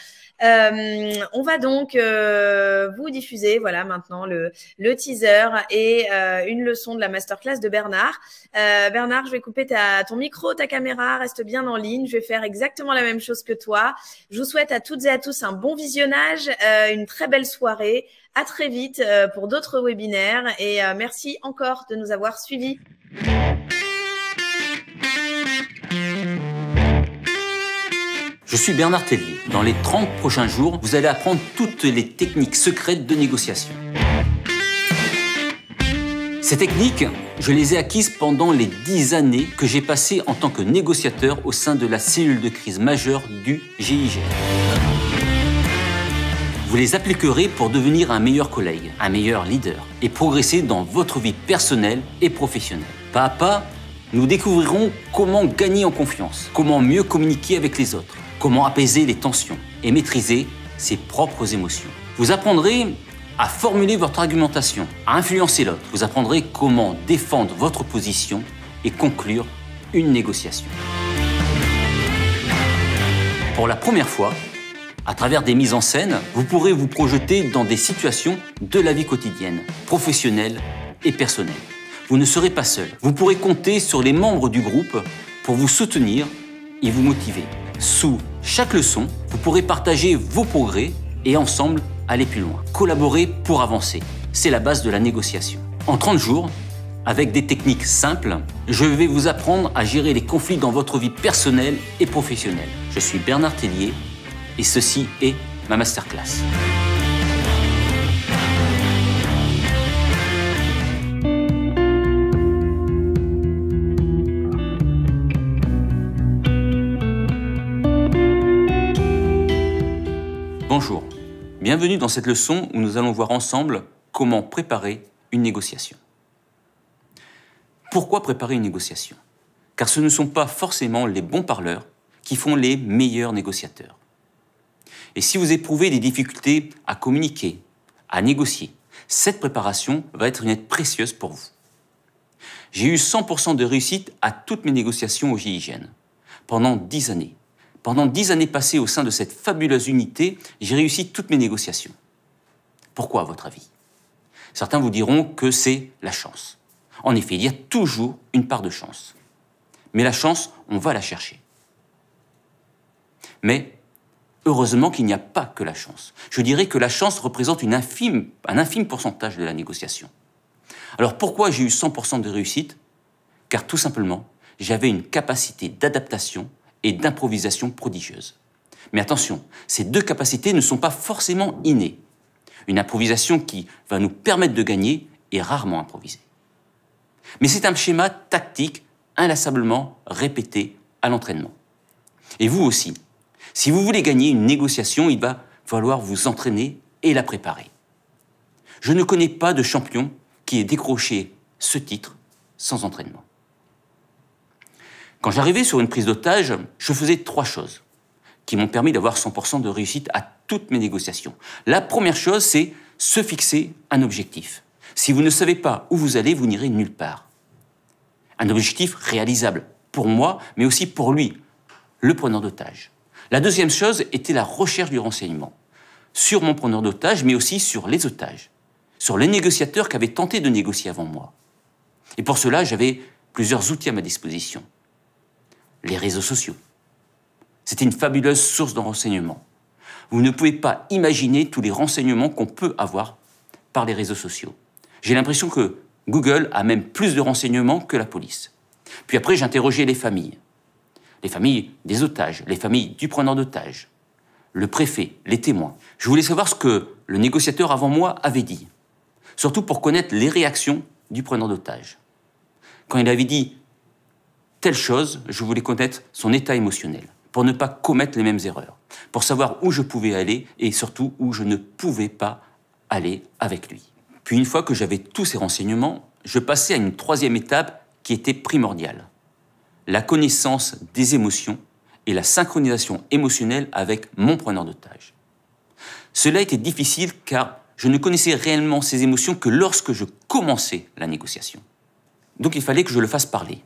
On va donc vous diffuser voilà maintenant le teaser et une leçon de la masterclass de Bernard. Bernard, je vais couper ton micro, ta caméra, reste bien en ligne. Je vais faire exactement la même chose que toi. Je vous souhaite à toutes et à tous un bon visionnage, une très belle soirée. À très vite pour d'autres webinaires et merci encore de nous avoir suivis. Je suis Bernard Tellier. Dans les 30 prochains jours, vous allez apprendre toutes les techniques secrètes de négociation. Ces techniques, je les ai acquises pendant les 10 années que j'ai passées en tant que négociateur au sein de la cellule de crise majeure du GIGN. Vous les appliquerez pour devenir un meilleur collègue, un meilleur leader et progresser dans votre vie personnelle et professionnelle. Pas à pas, nous découvrirons comment gagner en confiance, comment mieux communiquer avec les autres, comment apaiser les tensions et maîtriser ses propres émotions. Vous apprendrez à formuler votre argumentation, à influencer l'autre. Vous apprendrez comment défendre votre position et conclure une négociation. Pour la première fois, à travers des mises en scène, vous pourrez vous projeter dans des situations de la vie quotidienne, professionnelle et personnelle. Vous ne serez pas seul. Vous pourrez compter sur les membres du groupe pour vous soutenir et vous motiver. Sous chaque leçon, vous pourrez partager vos progrès et ensemble aller plus loin. Collaborer pour avancer. C'est la base de la négociation. En 30 jours, avec des techniques simples, je vais vous apprendre à gérer les conflits dans votre vie personnelle et professionnelle. Je suis Bernard Tellier et ceci est ma masterclass. Bonjour, bienvenue dans cette leçon où nous allons voir ensemble comment préparer une négociation. Pourquoi préparer une négociation? Car ce ne sont pas forcément les bons parleurs qui font les meilleurs négociateurs. Et si vous éprouvez des difficultés à communiquer, à négocier, cette préparation va être une aide précieuse pour vous. J'ai eu 100% de réussite à toutes mes négociations au GIGN pendant 10 années. Pendant 10 années passées au sein de cette fabuleuse unité, j'ai réussi toutes mes négociations. Pourquoi, à votre avis? Certains vous diront que c'est la chance. En effet, il y a toujours une part de chance. Mais la chance, on va la chercher. Mais heureusement qu'il n'y a pas que la chance. Je dirais que la chance représente un infime pourcentage de la négociation. Alors pourquoi j'ai eu 100% de réussite? Car tout simplement, j'avais une capacité d'adaptation et d'improvisation prodigieuse. Mais attention, ces deux capacités ne sont pas forcément innées. Une improvisation qui va nous permettre de gagner est rarement improvisée. Mais c'est un schéma tactique inlassablement répété à l'entraînement. Et vous aussi, si vous voulez gagner une négociation, il va falloir vous entraîner et la préparer. Je ne connais pas de champion qui ait décroché ce titre sans entraînement. Quand j'arrivais sur une prise d'otage, je faisais 3 choses qui m'ont permis d'avoir 100% de réussite à toutes mes négociations. La première chose, c'est se fixer un objectif. Si vous ne savez pas où vous allez, vous n'irez nulle part. Un objectif réalisable pour moi, mais aussi pour lui, le preneur d'otage. La deuxième chose était la recherche du renseignement sur mon preneur d'otage, mais aussi sur les otages, sur les négociateurs qui avaient tenté de négocier avant moi. Et pour cela, j'avais plusieurs outils à ma disposition. Les réseaux sociaux. C'était une fabuleuse source de renseignements. Vous ne pouvez pas imaginer tous les renseignements qu'on peut avoir par les réseaux sociaux. J'ai l'impression que Google a même plus de renseignements que la police. Puis après, j'interrogeais les familles des otages, les familles du preneur d'otage, le préfet, les témoins. Je voulais savoir ce que le négociateur avant moi avait dit, surtout pour connaître les réactions du preneur d'otage. Quand il avait dit telle chose, je voulais connaître son état émotionnel, pour ne pas commettre les mêmes erreurs, pour savoir où je pouvais aller et surtout où je ne pouvais pas aller avec lui. Puis une fois que j'avais tous ces renseignements, je passais à une troisième étape qui était primordiale. La connaissance des émotions et la synchronisation émotionnelle avec mon preneur d'otage. Cela était difficile car je ne connaissais réellement ces émotions que lorsque je commençais la négociation. Donc il fallait que je le fasse parler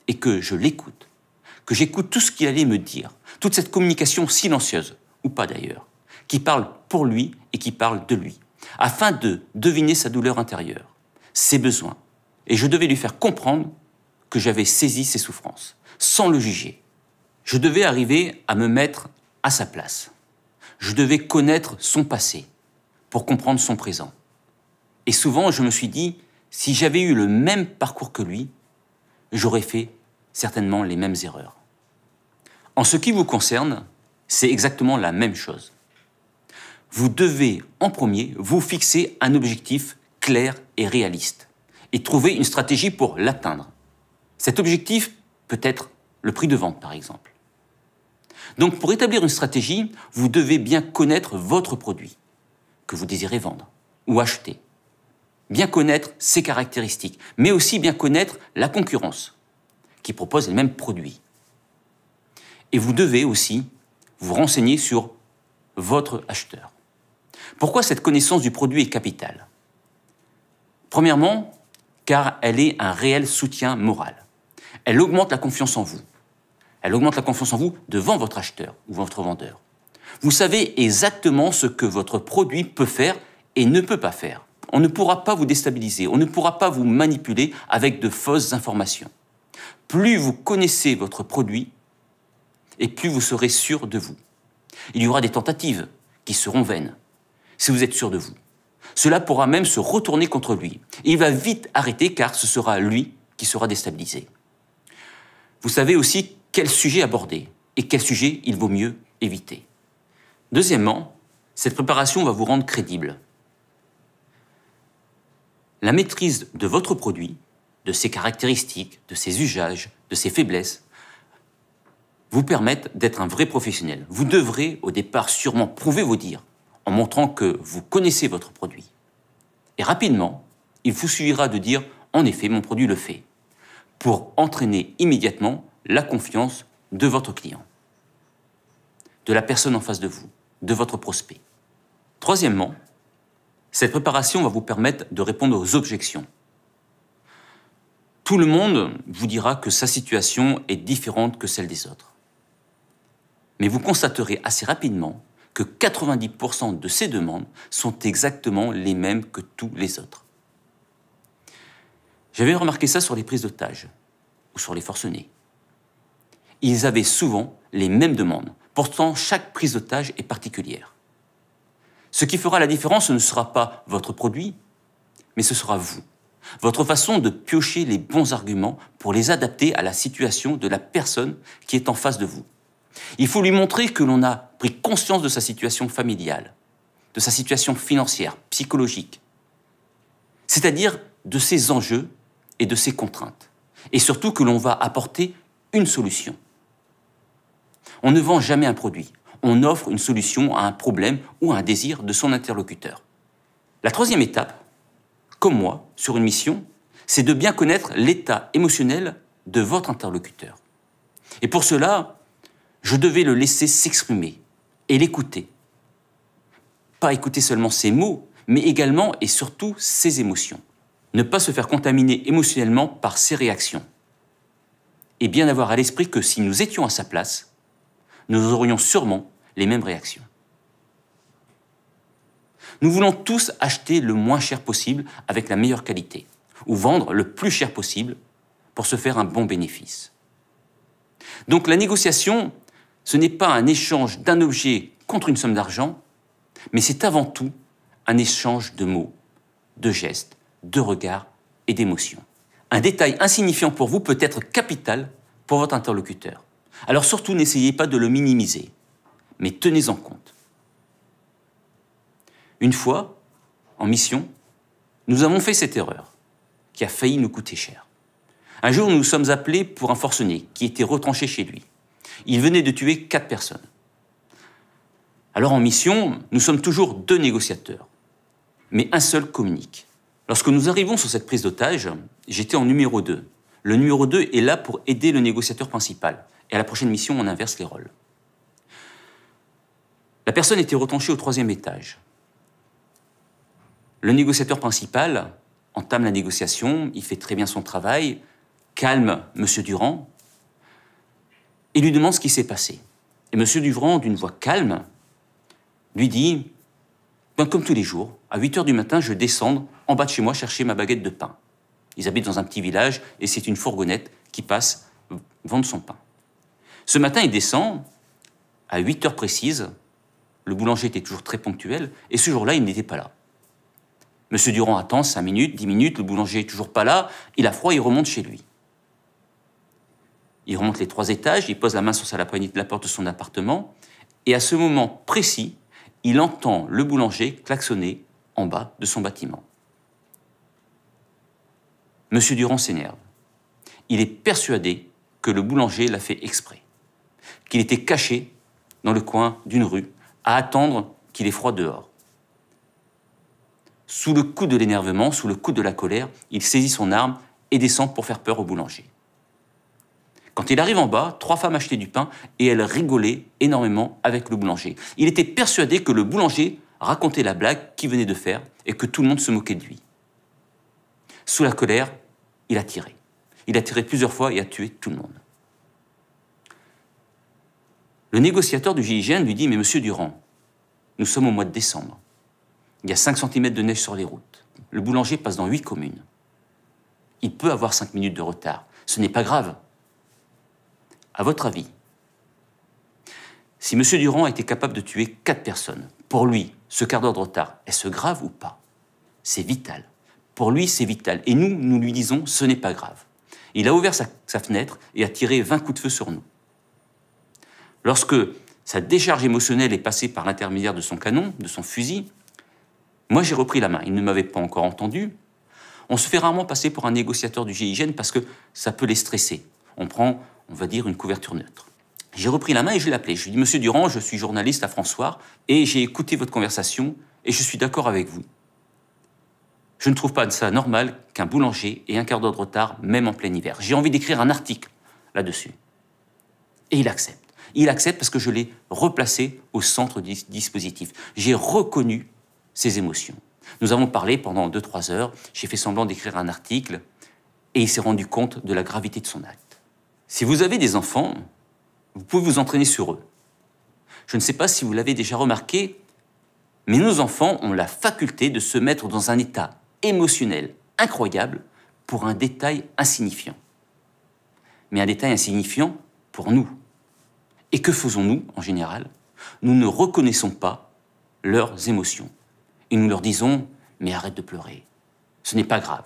et que je l'écoute, que j'écoute tout ce qu'il allait me dire, toute cette communication silencieuse, ou pas d'ailleurs, qui parle pour lui et qui parle de lui, afin de deviner sa douleur intérieure, ses besoins. Et je devais lui faire comprendre que j'avais saisi ses souffrances, sans le juger. Je devais arriver à me mettre à sa place. Je devais connaître son passé pour comprendre son présent. Et souvent, je me suis dit, si j'avais eu le même parcours que lui, j'aurais fait certainement les mêmes erreurs. En ce qui vous concerne, c'est exactement la même chose. Vous devez, en premier, vous fixer un objectif clair et réaliste et trouver une stratégie pour l'atteindre. Cet objectif peut être le prix de vente, par exemple. Donc, pour établir une stratégie, vous devez bien connaître votre produit que vous désirez vendre ou acheter. Bien connaître ses caractéristiques, mais aussi bien connaître la concurrence qui propose les mêmes produits. Et vous devez aussi vous renseigner sur votre acheteur. Pourquoi cette connaissance du produit est capitale? Premièrement, car elle est un réel soutien moral. Elle augmente la confiance en vous. Elle augmente la confiance en vous devant votre acheteur ou votre vendeur. Vous savez exactement ce que votre produit peut faire et ne peut pas faire. On ne pourra pas vous déstabiliser, on ne pourra pas vous manipuler avec de fausses informations. Plus vous connaissez votre produit, et plus vous serez sûr de vous. Il y aura des tentatives qui seront vaines, si vous êtes sûr de vous. Cela pourra même se retourner contre lui. Et il va vite arrêter car ce sera lui qui sera déstabilisé. Vous savez aussi quel sujet aborder et quel sujet il vaut mieux éviter. Deuxièmement, cette préparation va vous rendre crédible. La maîtrise de votre produit, de ses caractéristiques, de ses usages, de ses faiblesses, vous permettent d'être un vrai professionnel. Vous devrez au départ sûrement prouver vos dires en montrant que vous connaissez votre produit. Et rapidement, il vous suffira de dire « en effet, mon produit le fait » pour entraîner immédiatement la confiance de votre client, de la personne en face de vous, de votre prospect. Troisièmement, cette préparation va vous permettre de répondre aux objections. Tout le monde vous dira que sa situation est différente que celle des autres. Mais vous constaterez assez rapidement que 90% de ces demandes sont exactement les mêmes que tous les autres. J'avais remarqué ça sur les prises d'otages ou sur les forcenés. Ils avaient souvent les mêmes demandes. Pourtant, chaque prise d'otage est particulière. Ce qui fera la différence, ce ne sera pas votre produit, mais ce sera vous. Votre façon de piocher les bons arguments pour les adapter à la situation de la personne qui est en face de vous. Il faut lui montrer que l'on a pris conscience de sa situation familiale, de sa situation financière, psychologique, c'est-à-dire de ses enjeux et de ses contraintes, et surtout que l'on va apporter une solution. On ne vend jamais un produit, on offre une solution à un problème ou à un désir de son interlocuteur. La troisième étape, comme moi, sur une mission, c'est de bien connaître l'état émotionnel de votre interlocuteur. Et pour cela, je devais le laisser s'exprimer et l'écouter. Pas écouter seulement ses mots, mais également et surtout ses émotions. Ne pas se faire contaminer émotionnellement par ses réactions. Et bien avoir à l'esprit que si nous étions à sa place, nous aurions sûrement les mêmes réactions. Nous voulons tous acheter le moins cher possible avec la meilleure qualité, ou vendre le plus cher possible pour se faire un bon bénéfice. Donc la négociation, ce n'est pas un échange d'un objet contre une somme d'argent, mais c'est avant tout un échange de mots, de gestes, de regards et d'émotions. Un détail insignifiant pour vous peut être capital pour votre interlocuteur. Alors surtout, n'essayez pas de le minimiser, mais tenez-en compte. Une fois, en mission, nous avons fait cette erreur, qui a failli nous coûter cher. Un jour, nous nous sommes appelés pour un forcené qui était retranché chez lui. Il venait de tuer 4 personnes. Alors en mission, nous sommes toujours 2 négociateurs, mais un seul communique. Lorsque nous arrivons sur cette prise d'otage, j'étais en numéro 2. Le numéro 2 est là pour aider le négociateur principal. Et à la prochaine mission, on inverse les rôles. La personne était retranchée au 3e étage. Le négociateur principal entame la négociation, il fait très bien son travail, calme M. Durand et lui demande ce qui s'est passé. Et M. Durand, d'une voix calme, lui dit « Comme tous les jours, à 8h du matin, je descends en bas de chez moi chercher ma baguette de pain. » Ils habitent dans un petit village et c'est une fourgonnette qui passe vendre son pain. Ce matin, il descend, à 8h précises, le boulanger était toujours très ponctuel, et ce jour-là, il n'était pas là. Monsieur Durand attend 5 minutes, 10 minutes, le boulanger n'est toujours pas là, il a froid, il remonte chez lui. Il remonte les 3 étages, il pose la main sur la poignée de la porte de son appartement, et à ce moment précis, il entend le boulanger klaxonner en bas de son bâtiment. Monsieur Durand s'énerve. Il est persuadé que le boulanger l'a fait exprès, qu'il était caché dans le coin d'une rue à attendre qu'il ait froid dehors. Sous le coup de l'énervement, sous le coup de la colère, il saisit son arme et descend pour faire peur au boulanger. Quand il arrive en bas, 3 femmes achetaient du pain et elles rigolaient énormément avec le boulanger. Il était persuadé que le boulanger racontait la blague qu'il venait de faire et que tout le monde se moquait de lui. Sous la colère, il a tiré. Il a tiré plusieurs fois et a tué tout le monde. Le négociateur du GIGN lui dit « Mais monsieur Durand, nous sommes au mois de décembre. Il y a 5 cm de neige sur les routes. Le boulanger passe dans 8 communes. Il peut avoir 5 minutes de retard. Ce n'est pas grave. À votre avis, si monsieur Durand a été capable de tuer 4 personnes, pour lui, ce quart d'heure de retard, est-ce grave ou pas? C'est vital. Pour lui, c'est vital. Et nous, nous lui disons, ce n'est pas grave. Il a ouvert sa fenêtre et a tiré 20 coups de feu sur nous. Lorsque sa décharge émotionnelle est passée par l'intermédiaire de son canon, de son fusil, moi j'ai repris la main. Il ne m'avait pas encore entendu. On se fait rarement passer pour un négociateur du GIGN parce que ça peut les stresser. On prend, on va dire, une couverture neutre. J'ai repris la main et je l'ai appelé. Je lui ai dit « Monsieur Durand, je suis journaliste à François et j'ai écouté votre conversation et je suis d'accord avec vous. Je ne trouve pas ça normal qu'un boulanger ait un quart d'heure de retard, même en plein hiver. J'ai envie d'écrire un article là-dessus. » Et il accepte. Il accepte parce que je l'ai replacé au centre du dispositif. J'ai reconnu ses émotions. Nous avons parlé pendant 2-3 heures, j'ai fait semblant d'écrire un article et il s'est rendu compte de la gravité de son acte. Si vous avez des enfants, vous pouvez vous entraîner sur eux. Je ne sais pas si vous l'avez déjà remarqué, mais nos enfants ont la faculté de se mettre dans un état émotionnel incroyable pour un détail insignifiant. Mais un détail insignifiant pour nous. Et que faisons-nous en général? Nous ne reconnaissons pas leurs émotions. Et nous leur disons « mais arrête de pleurer, ce n'est pas grave ».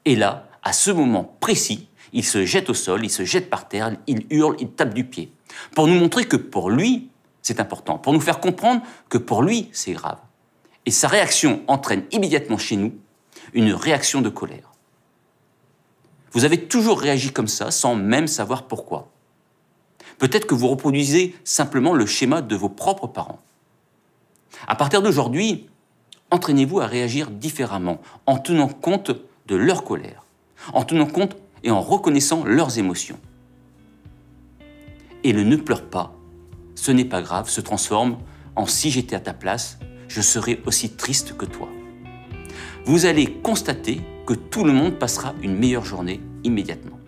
Et là, à ce moment précis, il se jette au sol, il se jette par terre, il hurle, il tape du pied. Pour nous montrer que pour lui, c'est important. Pour nous faire comprendre que pour lui, c'est grave. Et sa réaction entraîne immédiatement chez nous une réaction de colère. Vous avez toujours réagi comme ça sans même savoir pourquoi. Peut-être que vous reproduisez simplement le schéma de vos propres parents. À partir d'aujourd'hui, entraînez-vous à réagir différemment en tenant compte de leur colère, en tenant compte et en reconnaissant leurs émotions. Et le ne pleure pas, ce n'est pas grave, se transforme en si j'étais à ta place, je serais aussi triste que toi. Vous allez constater que tout le monde passera une meilleure journée immédiatement.